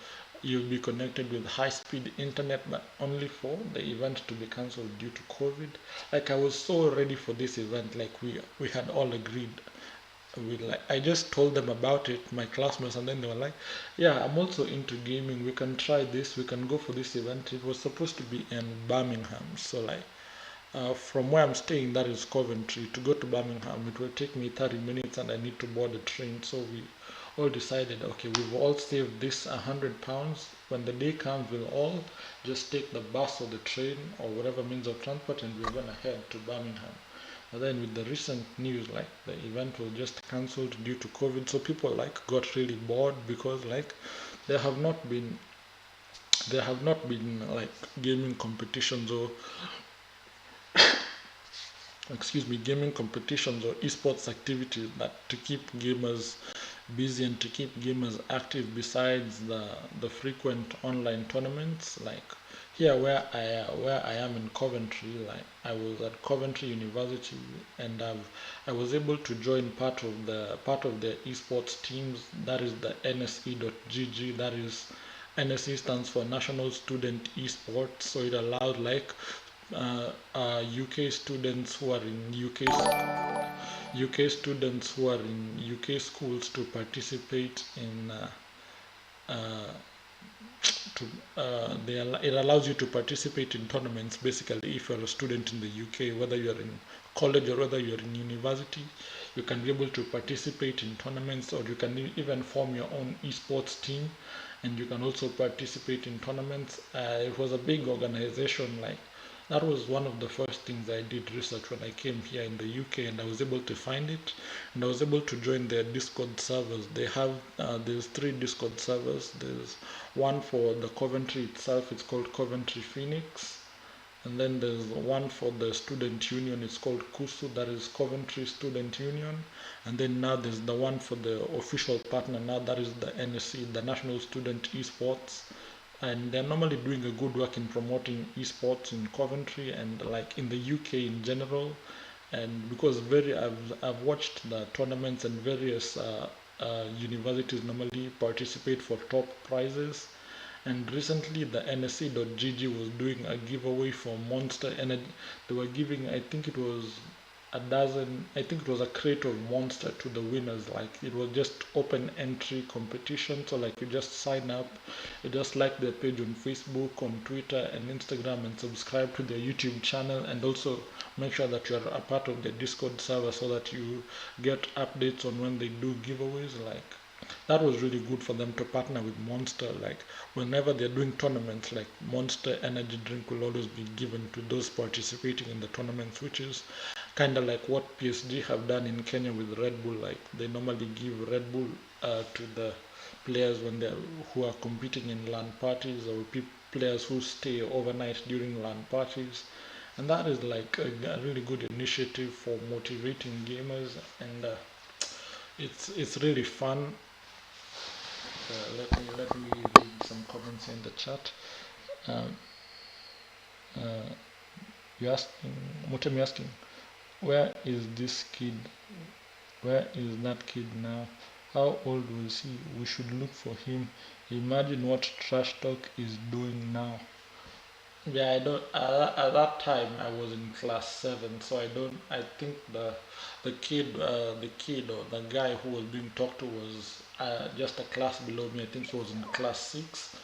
you'll be connected with high speed internet, but only for the event to be cancelled due to COVID. Like I was so ready for this event, like we had all agreed. I just told them about it, my classmates, and then they were like, "Yeah, I'm also into gaming. We can try this. We can go for this event." It was supposed to be in Birmingham, so like from where I'm staying, that is Coventry. To go to Birmingham, it will take me 30 minutes, and I need to board a train. So we all decided, okay, we've all saved this £100. When the day comes, we'll all just take the bus or the train or whatever means of transport, and we're gonna head to Birmingham. And then with the recent news, like the event was just cancelled due to COVID, so people like got really bored because like there have not been like gaming competitions or gaming competitions or esports activities that to keep gamers busy and to keep gamers active besides the frequent online tournaments. Like here where I am in Coventry, like I was at Coventry University, and I was able to join part of the esports teams. That is the NSE.GG. That is, NSE stands for National Student Esports. So it allows like UK students who are in UK students who are in UK schools to participate in uh, it allows you to participate in tournaments. Basically, if you're a student in the UK, whether you're in college or whether you're in university, you can be able to participate in tournaments, or you can even form your own esports team, and you can also participate in tournaments. It was a big organization. Like that was one of the first things I did research when I came here in the UK, and I was able to find it, and I was able to join their Discord servers. They have there's 3 Discord servers. There's one for the Coventry itself. It's called Coventry Phoenix, and then there's one for the student union. It's called KUSU. That is Coventry Student Union, and then now there's the one for the official partner. Now that is the NSE, the National Student Esports, and they're normally doing a good work in promoting esports in Coventry and like in the UK in general. And because I've watched the tournaments, and various universities normally participate for top prizes. And recently, the NSC.GG was doing a giveaway for Monster Energy. They were giving, I think it was a dozen, I think it was a crate of Monster to the winners. Like it was just open entry competition. So like you just sign up, you just like their page on Facebook, on Twitter, and Instagram, and subscribe to their YouTube channel, and also make sure that you're a part of their Discord server so that you get updates on when they do giveaways. Like that was really good for them to partner with Monster. Like whenever they're doing tournaments, like Monster energy drink will always be given to those participating in the tournaments, which is kind of like what PSG have done in Kenya with Red Bull. Like they normally give Red Bull to the players when they who are competing in LAN parties, or players who stay overnight during LAN parties. And that is like a really good initiative for motivating gamers, and it's really fun. Let me read some comments in the chat. Um, uh, you asking Mutami asking, where is this kid? Where is that kid now? How old was he? We should look for him. Imagine what trash talk is doing now. Yeah, I don't. At that time, I was in class 7, so I don't. I think the kid or the guy who was being talked to was just a class below me. I think he was in class 6,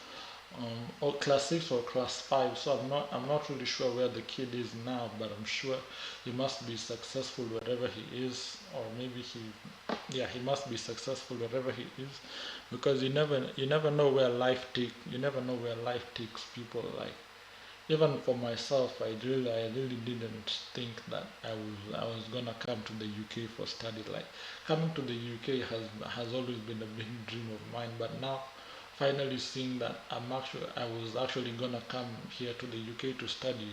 or class 6 or class 5. So I'm not really sure where the kid is now, but I'm sure he must be successful wherever he is, or maybe he must be successful wherever he is, because you never know where life takes people. Like even for myself, I really didn't think that I was gonna come to the UK for study. Like coming to the UK has always been a big dream of mine, but now finally seeing that I was actually gonna come here to the UK to study.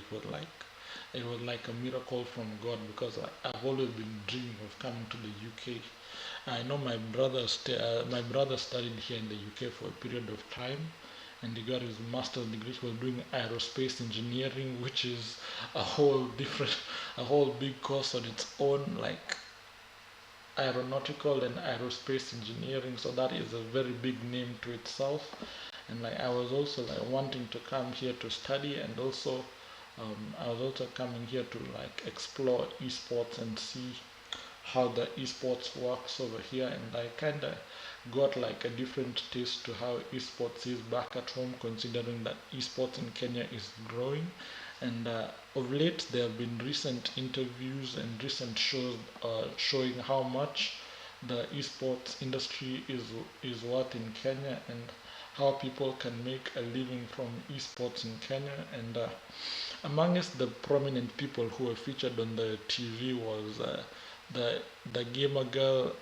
It was like a miracle from God, because I've always been dreaming of coming to the UK. I know my brother studied here in the UK for a period of time, and he got his master's degree. He was doing aerospace engineering, which is a whole different, a whole big course on its own, like aeronautical and aerospace engineering. So that is a very big name to itself. And like I was also like wanting to come here to study, and also I was also coming here to like explore esports and see how the esports works over here. And I kind of got like a different taste to how esports is back at home, considering that esports in Kenya is growing. And of late, there have been recent interviews and recent shows showing how much the esports industry is worth in Kenya, and how people can make a living from esports in Kenya. And amongst the prominent people who were featured on the TV was the the gamer girl,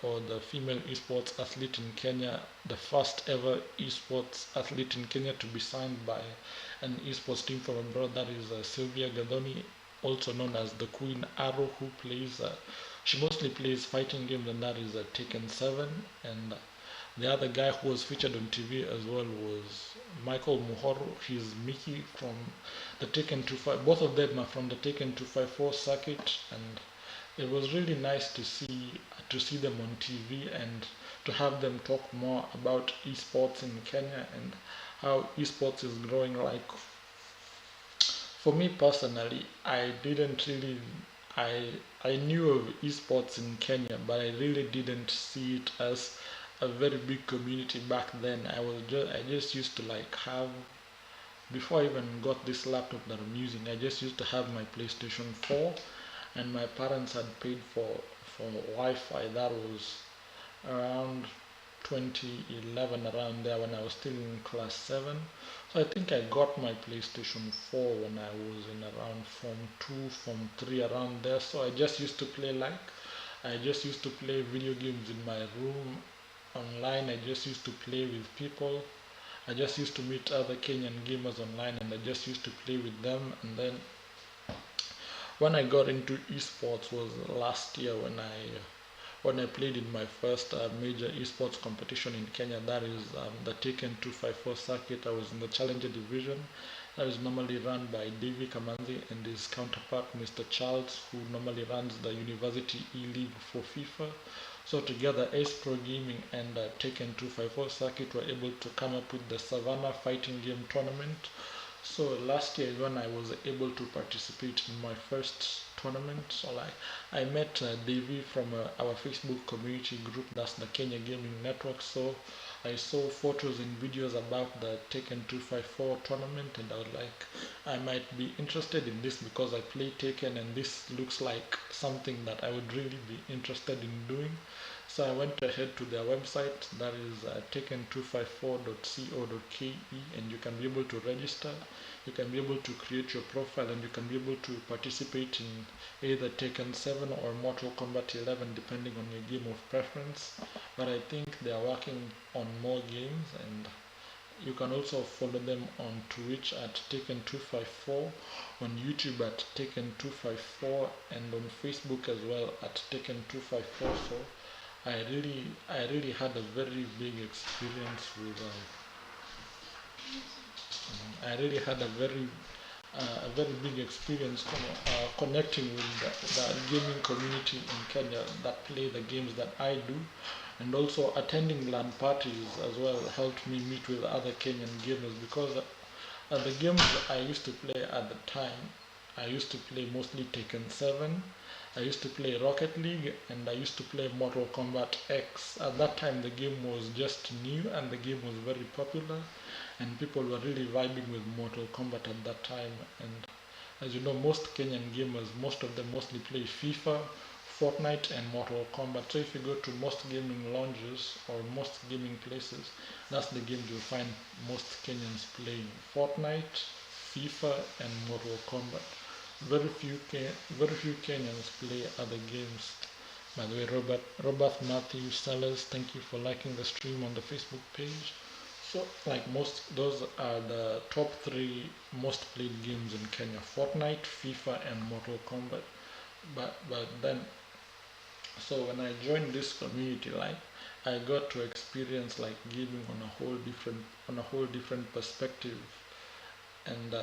or the female esports athlete in Kenya, the first ever esports athlete in Kenya to be signed by an esports team from abroad. That is Sylvia Gadoni, also known as the Queen Arrow, who plays. She mostly plays fighting games, and that is Taken 7. And the other guy who was featured on TV as well was Michael Muhoro. He's Mickey from the Taken 25. Both of them are from the Taken 254 circuit, and it was really nice to see them on TV, and to have them talk more about esports in Kenya and how esports is growing. Like for me personally, I didn't really I knew of esports in Kenya, but I really didn't see it as a very big community back then. I just used to like have, before I even got this laptop that I'm using, I just used to have my PlayStation 4, and my parents had paid for Wi-Fi. That was around 2011, around there, when I was still in class 7. So I think I got my PlayStation 4 when I was in around Form 2, Form 3, around there. So I just used to play video games in my room online. I just used to play with people. I just used to meet other Kenyan gamers online, and I just used to play with them. And then when I got into esports was last year, when I played in my first major esports competition in Kenya. That is the Taken 254 circuit. I was in the Challenger division. That is normally run by Davy Kamanzi and his counterpart Mr. Charles, who normally runs the University E-League for FIFA. So together, Ace Pro Gaming and Taken 254 circuit were able to come up with the Savannah Fighting Game Tournament. So last year when I was able to participate in my first tournament, so like I met Davey from our Facebook community group, that's the Kenya Gaming Network. So I saw photos and videos about the Taken 254 tournament, and I was like, I might be interested in this because I play Taken, and this looks like something that I would really be interested in doing. So I went ahead to their website, that is taken254.co.ke, and you can be able to register, you can be able to create your profile, and you can be able to participate in either Taken 7 or Mortal Kombat 11, depending on your game of preference. But I think they are working on more games, and you can also follow them on Twitch at Taken254, on YouTube at Taken254, and on Facebook as well at Taken254. So I really had a very big experience with. I really had a very big experience connecting with the gaming community in Kenya that play the games that I do, and also attending LAN parties as well helped me meet with other Kenyan gamers, because the games I used to play at the time, I used to play mostly Taken 7. I used to play Rocket League, and I used to play Mortal Kombat X. At that time, the game was just new, and the game was very popular, and people were really vibing with Mortal Kombat at that time. And as you know, most Kenyan gamers, most of them mostly play FIFA, Fortnite, and Mortal Kombat. So if you go to most gaming lounges or most gaming places, that's the games you'll find most Kenyans playing: Fortnite, FIFA, and Mortal Kombat. Very few Kenyans play other games. By the way, Robert Matthew Sellers, thank you for liking the stream on the Facebook page. So, like most, those are the top three most played games in Kenya: Fortnite, FIFA, and Mortal Kombat. But then, so when I joined this community, like I got to experience like gaming on a whole different perspective, and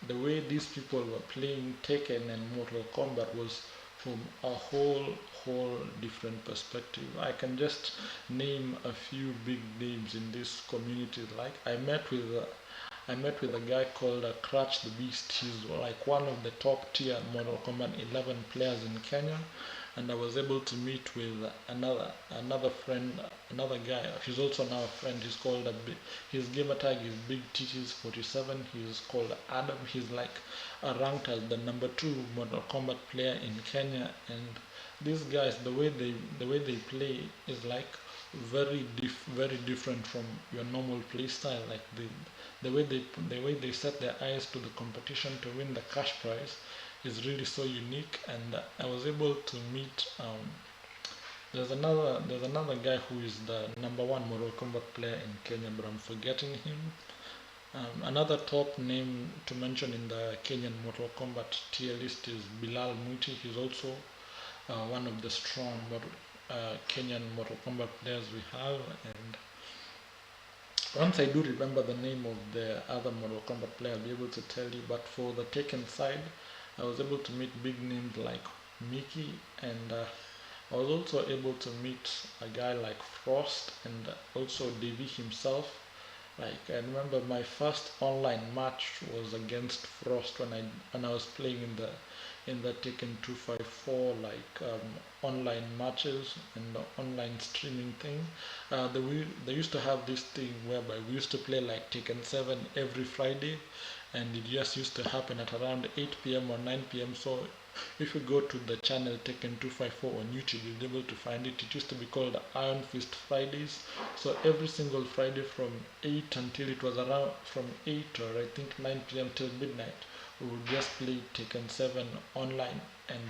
the way these people were playing Tekken and Mortal Kombat was from a whole different perspective. I can just name a few big names in this community. Like I met with a guy called Cratch the Beast. He's like one of the top tier Mortal Kombat 11 players in Kenya, and I was able to meet with another friend, another guy. He's also now a friend. He's called his gamer tag is Big Titties 47. He's called Adam. He's like ranked as the number 2 Mortal Kombat player in Kenya, and these guys, the way they play is like very different from your normal play style. Like the way they set their eyes to the competition to win the cash prize is really so unique. And I was able to meet there's another guy who is the number 1 Mortal Kombat player in Kenya, but I'm forgetting him. Another top name to mention in the Kenyan Mortal Kombat tier list is Bilal Muti. He's also one of the strong Kenyan Mortal Kombat players we have. And once I do remember the name of the other Mortal Kombat player, I'll be able to tell you. But for the Tekken side, I was able to meet big names like Mickey, and I was also able to meet a guy like Frost, and also Devi himself. Like I remember my first online match was against Frost when I was playing in the Tekken 254 online matches and online streaming thing. They used to have this thing whereby we used to play like Tekken 7 every Friday, and it just used to happen at around 8 p.m. or 9 p.m. So if you go to the channel Tekken 254 on YouTube, you'll be able to find it. It used to be called Iron Fist Fridays. So every single Friday from 8 until it was around from 8 or I think 9 p.m. till midnight, we would just play Tekken 7 online, and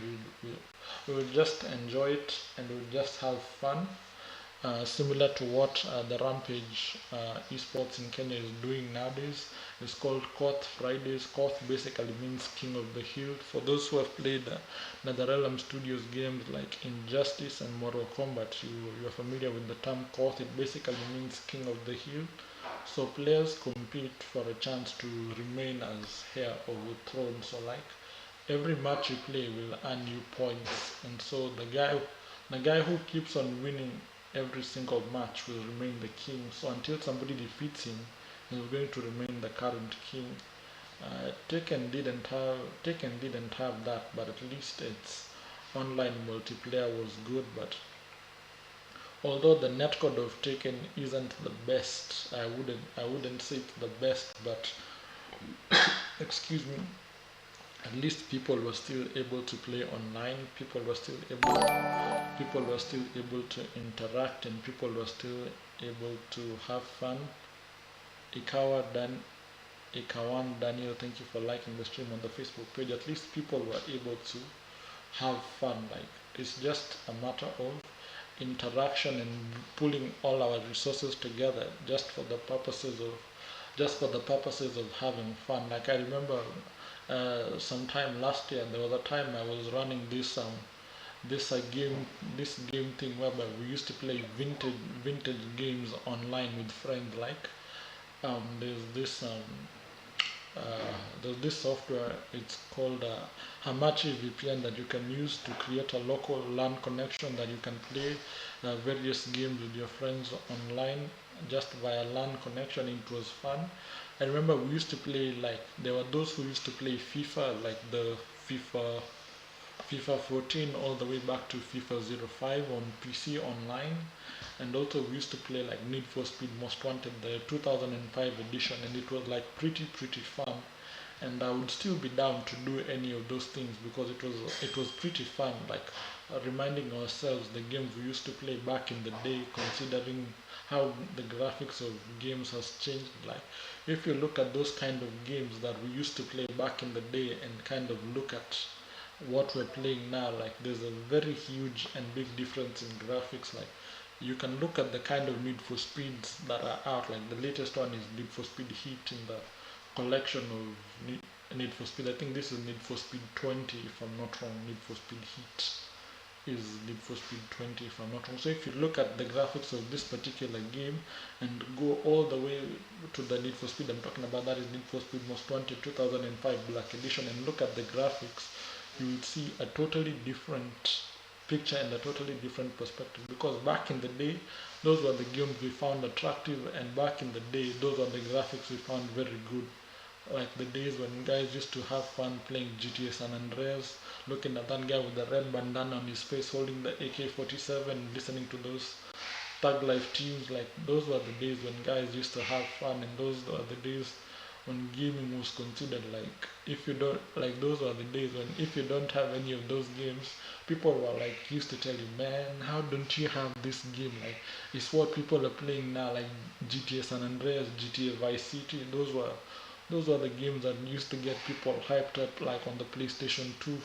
we would just enjoy it, and we would just have fun. Similar to what the Rampage Esports in Kenya is doing nowadays. It's called Koth Fridays. Koth basically means King of the Hill. For those who have played NetherRealm Studios games like Injustice and Mortal Kombat, you're familiar with the term Koth. It basically means King of the Hill. So players compete for a chance to remain as heir of the throne. So like every match you play will earn you points, and so the guy who keeps on winning every single match will remain the king. So until somebody defeats him, he's going to remain the current king. Taken didn't have that, but at least its online multiplayer was good. But although the netcode of Taken isn't the best, I wouldn't say it's the best, but excuse me, at least people were still able to play online. People were still able to interact, and people were still able to have fun. Ikawan Daniel, thank you for liking the stream on the Facebook page. At least people were able to have fun. Like it's just a matter of interaction and pulling all our resources together just for the purposes of having fun. Like I remember sometime last year, there was a time I was running this game thing whereby we used to play vintage games online with friends. Like um, there's this um, there's this software. It's called Hamachi VPN that you can use to create a local LAN connection that you can play various games with your friends online just via LAN connection. It was fun. I remember we used to play like there were those who used to play FIFA, like the FIFA 14 all the way back to FIFA 05 on PC online, and also we used to play like Need for Speed Most Wanted, the 2005 edition, and it was like pretty fun. And I would still be down to do any of those things because it was pretty fun. Like reminding ourselves the games we used to play back in the day, considering how the graphics of games has changed. Like if you look at those kind of games that we used to play back in the day and kind of look at what we're playing now, like there's a very huge and big difference in graphics. Like you can look at the kind of Need for Speeds that are out. Like the latest one is Need for Speed Heat in the collection of Need for Speed. I think this is Need for Speed 20, if I'm not wrong. Need for Speed Heat is Need for Speed 20, if I'm not wrong. So if you look at the graphics of this particular game and go all the way to the Need for Speed I'm talking about, that is Need for Speed Most Wanted 2005 Black Edition, and look at the graphics, you will see a totally different picture and a totally different perspective, because back in the day those were the games we found attractive, and back in the day those were the graphics we found very good, like the days when guys used to have fun playing GTA San Andreas, looking at that guy with the red bandana on his face holding the AK-47, listening to those Thug Life tunes. Like those were the days when guys used to have fun, and those were the days when gaming was considered like, if you don't, like those were the days when if you don't have any of those games, people were like used to tell you, man, how don't you have this game? Like it's what people are playing now, like GTA San Andreas, GTA Vice City. Those were the games that used to get people hyped up, like on the PlayStation 2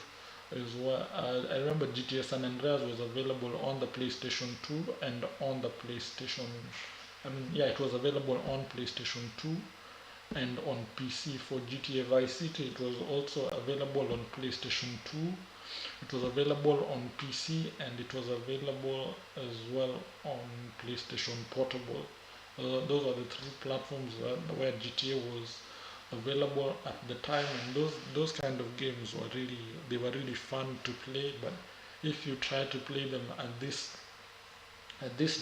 as well. I remember GTA San Andreas was available on the PlayStation 2 and on the PlayStation. I mean, yeah, it was available on PlayStation 2 and on PC. For GTA Vice City, it was also available on PlayStation 2. It was available on PC, and it was available as well on PlayStation Portable. Those are the three platforms where GTA was available at the time, and those kind of games were really fun to play. But if you try to play them at this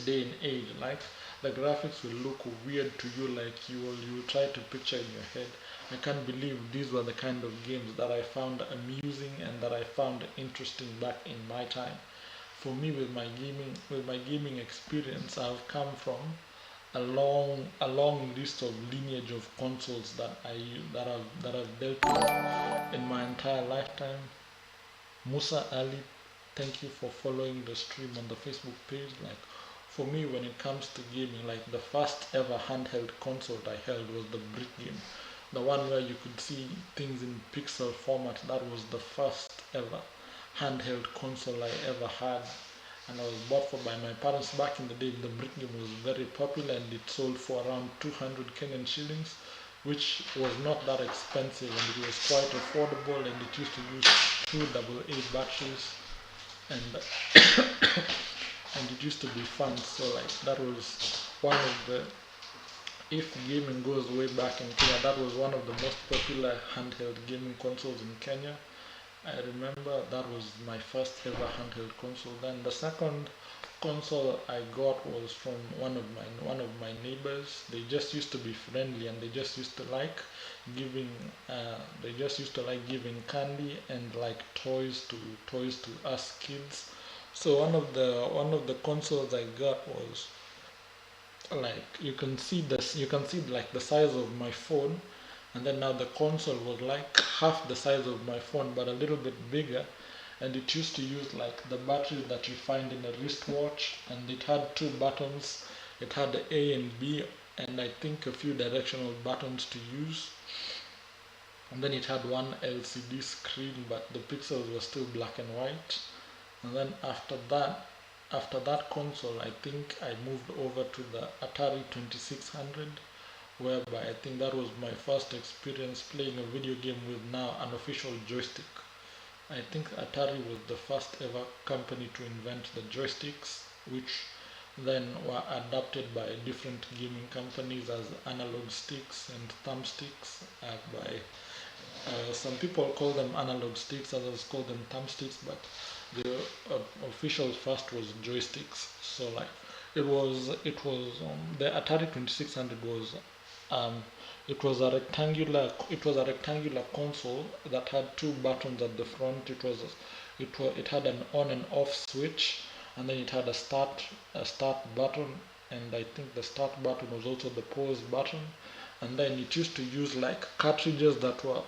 day and age, like the graphics will look weird to you, like you will try to picture in your head. I can't believe these were the kind of games that I found amusing and that I found interesting back in my time. For me, with my gaming experience, I've come from a long list of lineage of consoles that I've dealt with in my entire lifetime. Musa Ali, thank you for following the stream on the Facebook page. Like for me, when it comes to gaming, like the first ever handheld console I held was the Brick game, the one where you could see things in pixel format. That was the first ever handheld console I ever had, and I was bought for by my parents back in the day. The Brick game was very popular, and it sold for around 200 Kenyan shillings, which was not that expensive, and it was quite affordable, and it used to use two AA batteries, and and it used to be fun. So like that was one of the, if gaming goes way back in Kenya, that was one of the most popular handheld gaming consoles in Kenya. I remember that was my first ever handheld console. Then the second console I got was from one of my neighbors. They just used to be friendly, and they just used to like giving candy and like toys to us kids. So one of the consoles I got was, like, you can see like the size of my phone, and then now the console was like half the size of my phone but a little bit bigger, and it used to use like the battery that you find in a wristwatch, and it had two buttons. It had the A and B, and I think a few directional buttons to use, and then it had one LCD screen, but the pixels were still black and white. And then after that console, I think I moved over to the Atari 2600, whereby I think that was my first experience playing a video game with now an official joystick. I think Atari was the first ever company to invent the joysticks, which then were adapted by different gaming companies as analog sticks and thumbsticks. Some people call them analog sticks, others call them thumbsticks, but the official first was joysticks. So like the Atari 2600 was um, it was a rectangular console that had two buttons at the front. It had an on and off switch, and then it had a start button, and I think the start button was also the pause button. And then it used to use like cartridges that were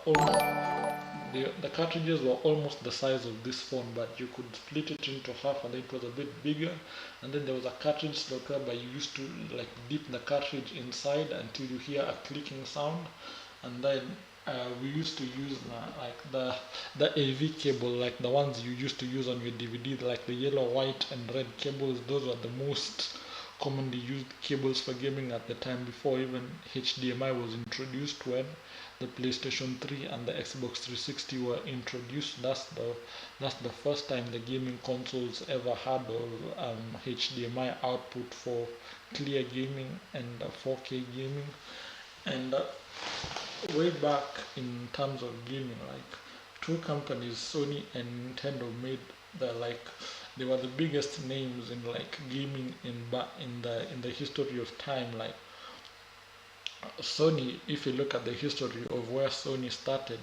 the cartridges were almost the size of this phone, but you could split it into half, and then it was a bit bigger. And then there was a cartridge slot whereby you used to like dip the cartridge inside until you hear a clicking sound, and then we used to use like the AV cable, like the ones you used to use on your DVD, like the yellow, white, and red cables. Those were the most commonly used cables for gaming at the time, before even HDMI was introduced. When the PlayStation 3 and the Xbox 360 were introduced, that's the first time the gaming consoles ever had HDMI output for clear gaming and 4K gaming. And way back in terms of gaming, like two companies, Sony and Nintendo, made they were the biggest names in like gaming in the history of time. Like Sony, if you look at the history of where Sony started,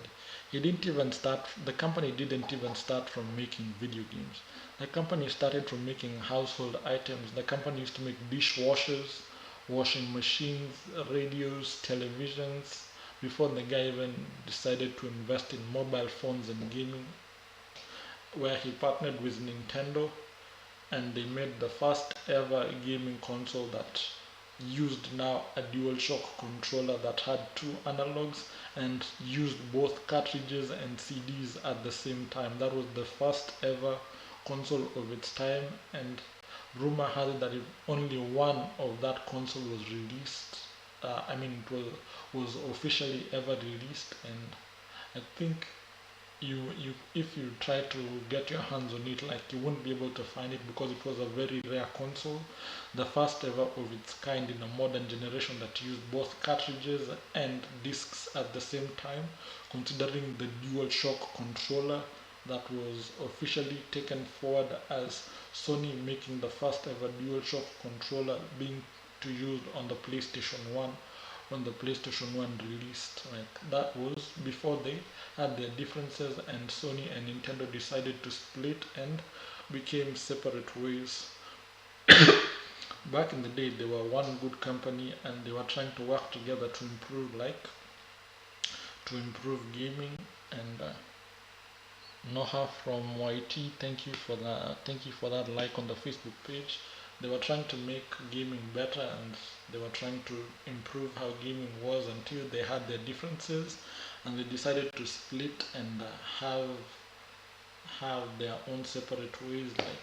the company didn't even start from making video games. The company started from making household items. The company used to make dishwashers, washing machines, radios, televisions, before the guy even decided to invest in mobile phones and gaming, where he partnered with Nintendo, and they made the first ever gaming console that used now a DualShock controller that had two analogs and used both cartridges and CDs at the same time. That was the first ever console of its time, and rumor has it that only one of that console was released. It was officially ever released, and I think you if you try to get your hands on it, like, you won't be able to find it because it was a very rare console, the first ever of its kind in a modern generation that used both cartridges and discs at the same time, considering the DualShock controller that was officially taken forward as Sony making the first ever DualShock controller being to use on the PlayStation 1 when the PlayStation 1 released. Like, that was before they had their differences, and Sony and Nintendo decided to split and became separate ways. Back in the day, they were one good company, and they were trying to work together to improve gaming. And Noha from YT, thank you for that. Thank you for that like on the Facebook page. They were trying to make gaming better, and they were trying to improve how gaming was until they had their differences, and they decided to split and have their own separate ways. Like,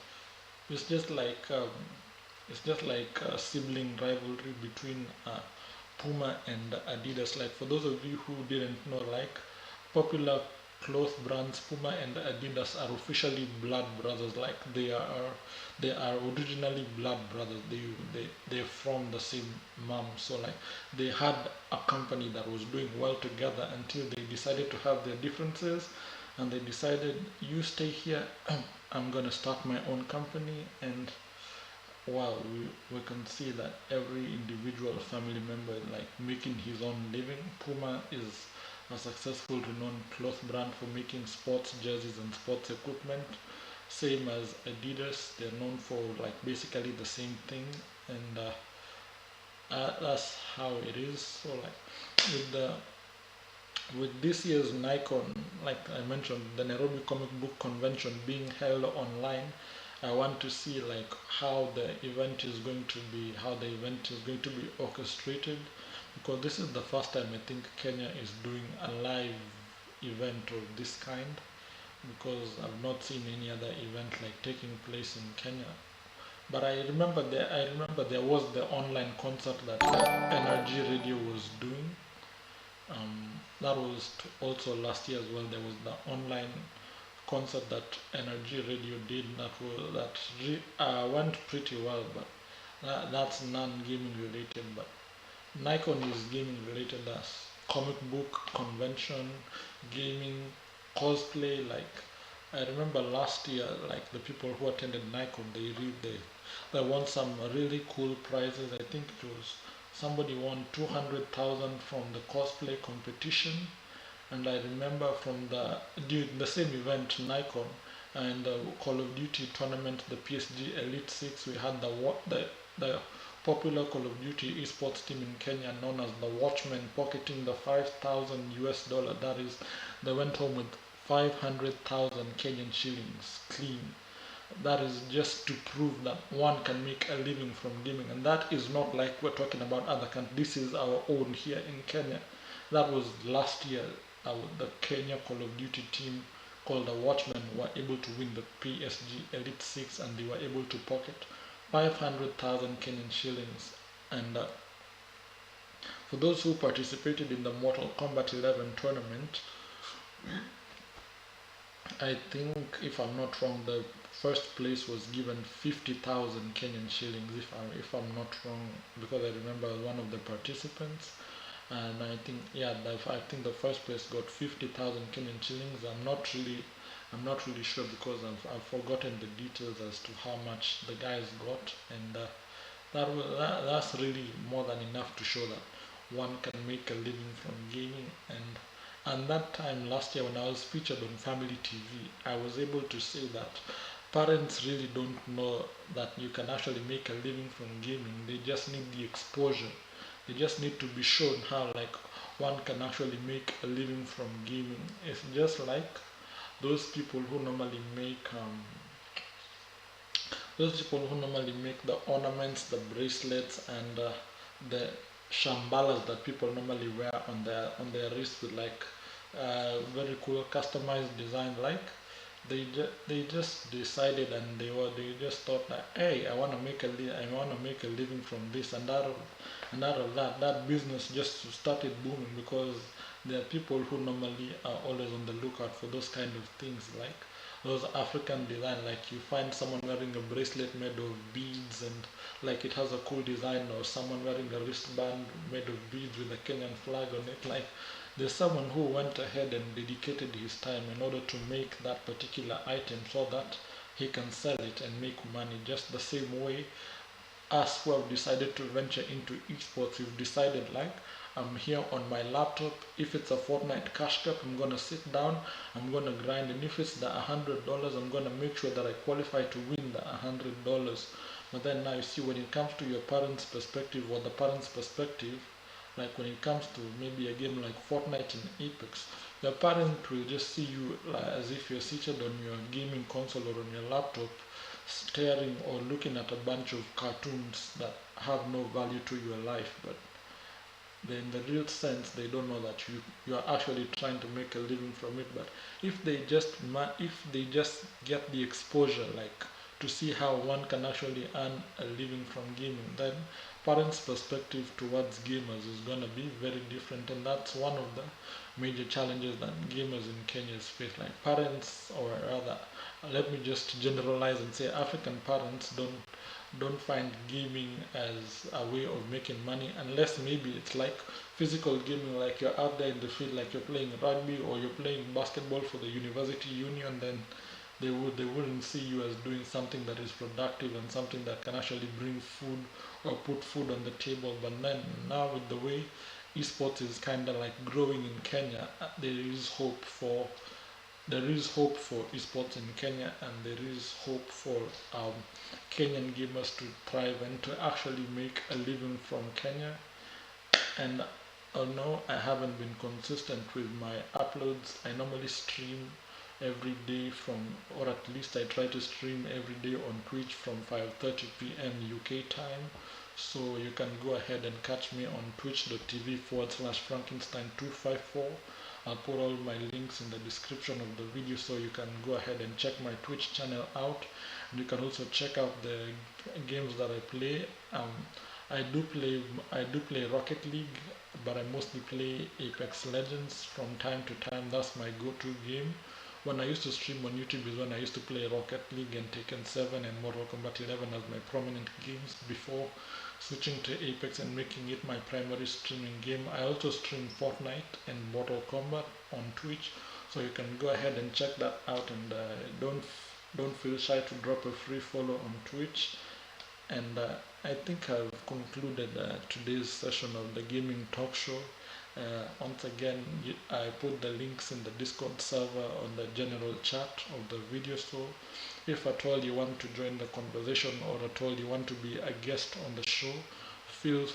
it's just like a sibling rivalry between Puma and Adidas. Like, for those of you who didn't know, like, popular cloth brands Puma and Adidas are officially blood brothers. Like, they are originally blood brothers. They're from the same mom. So like, they had a company that was doing well together until they decided to have their differences, and they decided, you stay here, I'm gonna start my own company. And wow, we can see that every individual family member like making his own living. Puma is a successful renowned cloth brand for making sports jerseys and sports equipment. Same as Adidas, they're known for like basically the same thing, and that's how it is. So like, with this year's Nikon, like I mentioned, the Nairobi Comic Book Convention being held online, I want to see like how the event is going to be orchestrated, because this is the first time I think Kenya is doing a live event of this kind, because I've not seen any other event like taking place in Kenya. But I remember there was the online concert that NRG Radio was doing. That was also last year as well. There was the online concert that Energy Radio did that went pretty well, but that's non-gaming related. But Nikon is gaming related, as comic book convention, gaming, cosplay. Like, I remember last year, like the people who attended Nikon, they won some really cool prizes. I think it was somebody won 200,000 from the cosplay competition, and I remember from during the same event, Nikon and the Call of Duty tournament, the PSG Elite Six, we had the popular Call of Duty esports team in Kenya known as the Watchmen pocketing the 5,000 US dollar. That is, they went home with 500,000 Kenyan shillings clean. That is just to prove that one can make a living from gaming, and that is not like we're talking about other countries. This is our own here in Kenya. That was last year. the Kenya Call of Duty team called the Watchmen were able to win the PSG Elite Six, and they were able to pocket 500,000 Kenyan shillings. And for those who participated in the Mortal Kombat 11 tournament, I think, if I'm not wrong, the first place was given 50,000 Kenyan shillings, if I'm not wrong, because I remember one of the participants, and I think, yeah, I think the first place got 50,000 Kenyan shillings. I'm not really sure, because I've forgotten the details as to how much the guys got, and that's really more than enough to show that one can make a living from gaming. And that time last year, when I was featured on Family TV, I was able to say that parents really don't know that you can actually make a living from gaming. They just need the exposure. They just need to be shown how, like, one can actually make a living from gaming. It's just like those people who normally make the ornaments, the bracelets, and the shambalas that people normally wear on their wrist, with like very cool customized design. Like, they just decided, and they just thought that, hey, I want to make a living from this, and out of that business just started booming, because there are people who normally are always on the lookout for those kind of things, like those African design. Like, you find someone wearing a bracelet made of beads, and like it has a cool design, or someone wearing a wristband made of beads with a Kenyan flag on it. Like, there's someone who went ahead and dedicated his time in order to make that particular item, so that he can sell it and make money. Just the same way, us who have decided to venture into esports, we've decided, like, I'm here on my laptop. If it's a Fortnite cash cup, I'm gonna sit down, I'm gonna grind, and if it's the $100, I'm gonna make sure that I qualify to win the $100. But then now you see, when it comes to your parents' perspective, or the parents' perspective, like when it comes to maybe a game like Fortnite and Apex, your parent will just see you like, as if you're seated on your gaming console or on your laptop, staring or looking at a bunch of cartoons that have no value to your life. But in the real sense, they don't know that you are actually trying to make a living from it. But if they just get the exposure, like, to see how one can actually earn a living from gaming, then parents' perspective towards gamers is gonna be very different, and that's one of the major challenges that gamers in Kenya face. Like, parents, or rather, let me just generalize and say African parents don't find gaming as a way of making money, unless maybe it's like physical gaming, like you're out there in the field, like you're playing rugby or you're playing basketball for the university union. Then they wouldn't see you as doing something that is productive and something that can actually bring food or put food on the table. But then now, with the way esports is kind of like growing in Kenya, there is hope for esports in Kenya, and there is hope for Kenyan gamers to thrive and to actually make a living from Kenya. And although I haven't been consistent with my uploads, I normally stream every day or at least I try to stream every day on Twitch from 5:30 p.m. UK time. So you can go ahead and catch me on twitch.tv/Frankenstein254. I'll put all my links in the description of the video, so you can go ahead and check my Twitch channel out. And you can also check out the games that I play. I do play Rocket League, but I mostly play Apex Legends from time to time. That's my go-to game. When I used to stream on YouTube is when I used to play Rocket League and Taken 7 and Mortal Kombat 11 as my prominent games, before switching to Apex and making it my primary streaming game. I also stream Fortnite and Mortal Kombat on Twitch, so you can go ahead and check that out. And don't feel shy to drop a free follow on Twitch. And I think I've concluded today's session of the gaming talk show. Once again, I put the links in the Discord server on the general chat of the video, so if at all you want to join the conversation, or at all you want to be a guest on the show, feel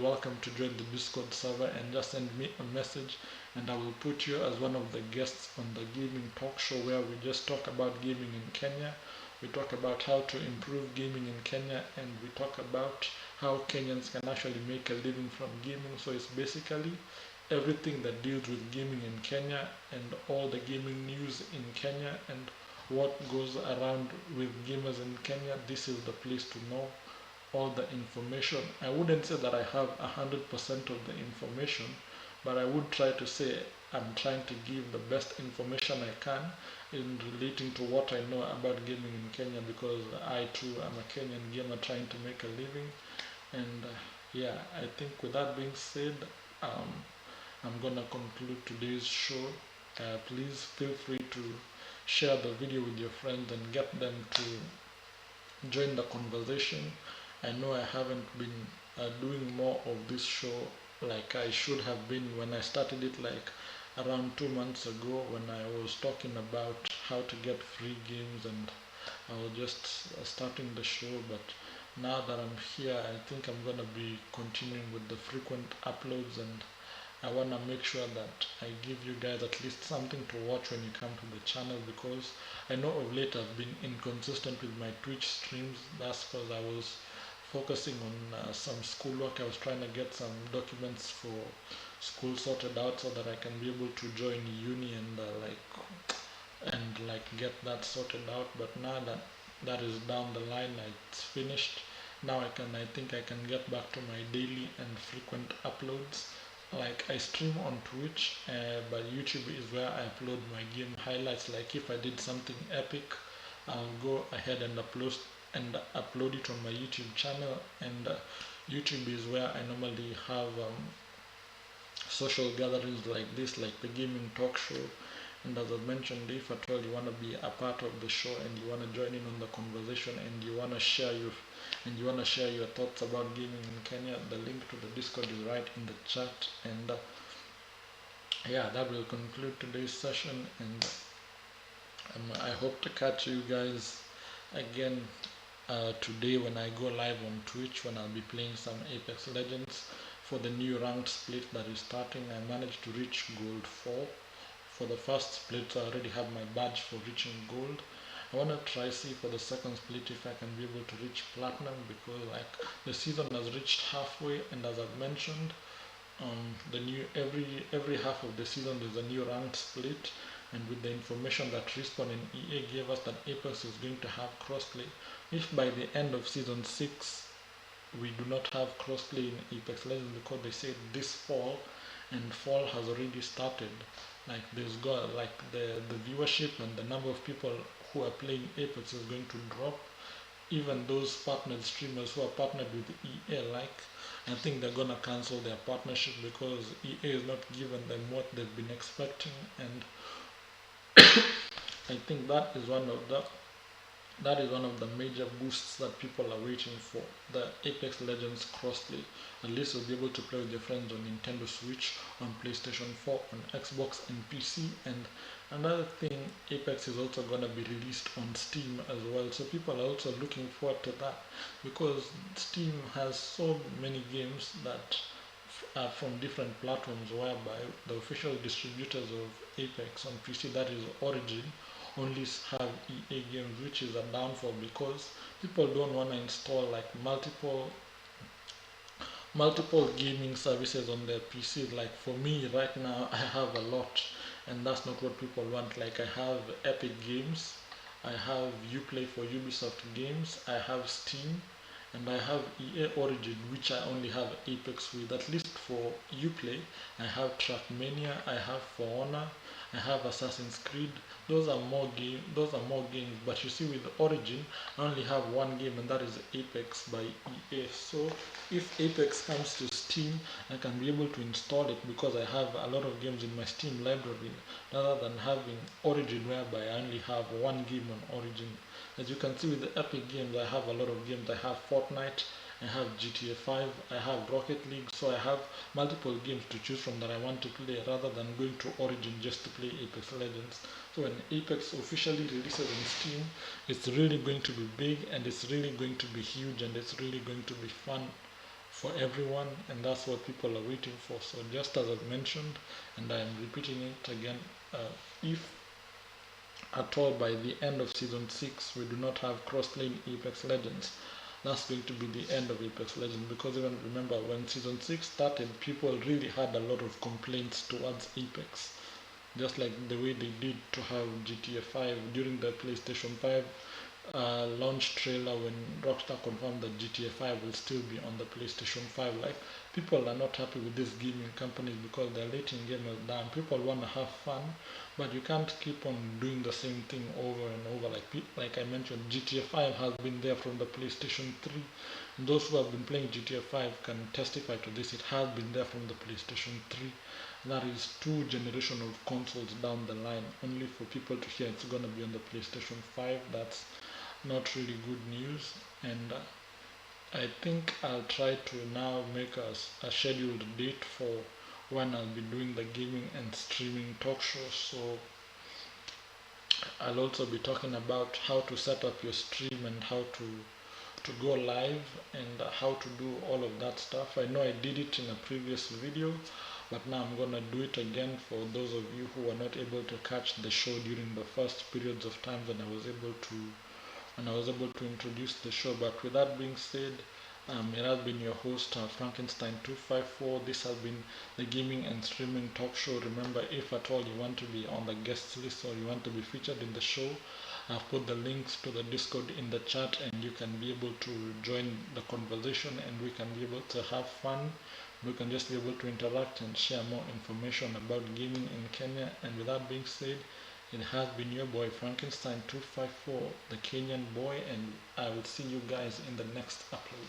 welcome to join the Discord server and just send me a message, and I will put you as one of the guests on the gaming talk show, where we just talk about gaming in Kenya. We talk about how to improve gaming in Kenya, and we talk about how Kenyans can actually make a living from gaming. So it's basically everything that deals with gaming in Kenya and all the gaming news in Kenya and what goes around with gamers in Kenya. This is the place to know all the information. I wouldn't say that I have 100% of the information, but I would try to say I'm trying to give the best information I can in relating to what I know about gaming in Kenya, because I too am a Kenyan gamer trying to make a living. And yeah, I think with that being said, um, I'm gonna conclude today's show. Please feel free to share the video with your friends and get them to join the conversation. I know I haven't been doing more of this show like I should have been when I started it, like around 2 months ago, when I was talking about how to get free games and I was just starting the show. But now that I'm here, I think I'm gonna be continuing with the frequent uploads, and I wanna make sure that I give you guys at least something to watch when you come to the channel, because I know of late I've been inconsistent with my Twitch streams. That's because I was focusing on some schoolwork. I was trying to get some documents for school sorted out so that I can be able to join uni and get that sorted out. But now that that is down the line, it's finished. Now I think I can get back to my daily and frequent uploads. Like I stream on Twitch, but YouTube is where I upload my game highlights. Like if I did something epic, I'll go ahead and upload it on my YouTube channel. And YouTube is where I normally have social gatherings like this, like the gaming talk show. And as I mentioned, if at all you want to be a part of the show and you want to join in on the conversation and you want to share your thoughts about gaming in Kenya, the link to the Discord is right in the chat. And yeah, that will conclude today's session. And I hope to catch you guys again today when I go live on Twitch, when I'll be playing some Apex Legends for the new ranked split that is starting. I managed to reach gold 4 for the first split, so I already have my badge for reaching gold. I want to try see for the second split if I can be able to reach platinum, because like the season has reached halfway, and as I've mentioned, the new every half of the season there's a new ranked split. And with the information that Respawn and EA gave us that Apex is going to have crossplay, if by the end of season 6 we do not have crossplay in Apex Legends, because they said this fall, and fall has already started, like there's got like the viewership and the number of people who are playing Apex is going to drop. Even those partnered streamers who are partnered with EA, like I think they're gonna cancel their partnership because EA is not giving them what they've been expecting. And I think that is one of the major boosts that people are waiting for, the Apex Legends crossplay. At least you'll be able to play with your friends on Nintendo Switch, on PlayStation 4, on Xbox and PC. And another thing, Apex is also going to be released on Steam as well. So people are also looking forward to that, because Steam has so many games that are from different platforms, whereby the official distributors of Apex on PC, that is Origin, only have EA games, which is a downfall, because people don't want to install like multiple gaming services on their PCs. Like for me right now, I have a lot, and that's not what people want. Like I have Epic Games, I have Uplay for Ubisoft games, I have Steam, and I have EA Origin, which I only have Apex with. At least for Uplay, I have Trackmania, I have For Honor, I have Assassin's Creed. Those are more games. But you see, with Origin, I only have one game, and that is Apex by EA. So if Apex comes to Steam, I can be able to install it, because I have a lot of games in my Steam library, rather than having Origin, whereby I only have one game on Origin. As you can see with the Epic games, I have a lot of games. I have Fortnite, I have GTA 5, I have Rocket League, so I have multiple games to choose from that I want to play, rather than going to Origin just to play Apex Legends. So when Apex officially releases on Steam, it's really going to be big, and it's really going to be huge, and it's really going to be fun for everyone, and that's what people are waiting for. So just as I've mentioned, and I am repeating it again, if at all by the end of season 6 we do not have crossplay in Apex Legends, that's going to be the end of Apex Legends, because even remember when Season 6 started, people really had a lot of complaints towards Apex. Just like the way they did to have GTA 5 during the PlayStation 5 launch trailer, when Rockstar confirmed that GTA 5 will still be on the PlayStation 5. Like, people are not happy with these gaming companies because they're letting gamers down. People want to have fun, but you can't keep on doing the same thing over and over. Like I mentioned, GTA 5 has been there from the PlayStation 3. Those who have been playing GTA 5 can testify to this. It has been there from the PlayStation 3. That is two generations of consoles down the line, only for people to hear it's going to be on the PlayStation 5. That's not really good news. And I think I'll try to now make a scheduled date for when I'll be doing the gaming and streaming talk shows. So I'll also be talking about how to set up your stream and how to go live and how to do all of that stuff. I know I did it in a previous video, but now I'm gonna do it again for those of you who were not able to catch the show during the first periods of time when I was able to introduce the show. But with that being said, it has been your host, Frankenstein254. This has been the gaming and streaming talk show. Remember, if at all you want to be on the guest list or you want to be featured in the show, I've put the links to the Discord in the chat, and you can be able to join the conversation, and we can be able to have fun. We can just be able to interact and share more information about gaming in Kenya. And with that being said, it has been your boy Frankenstein254, the Kenyan boy, and I will see you guys in the next upload.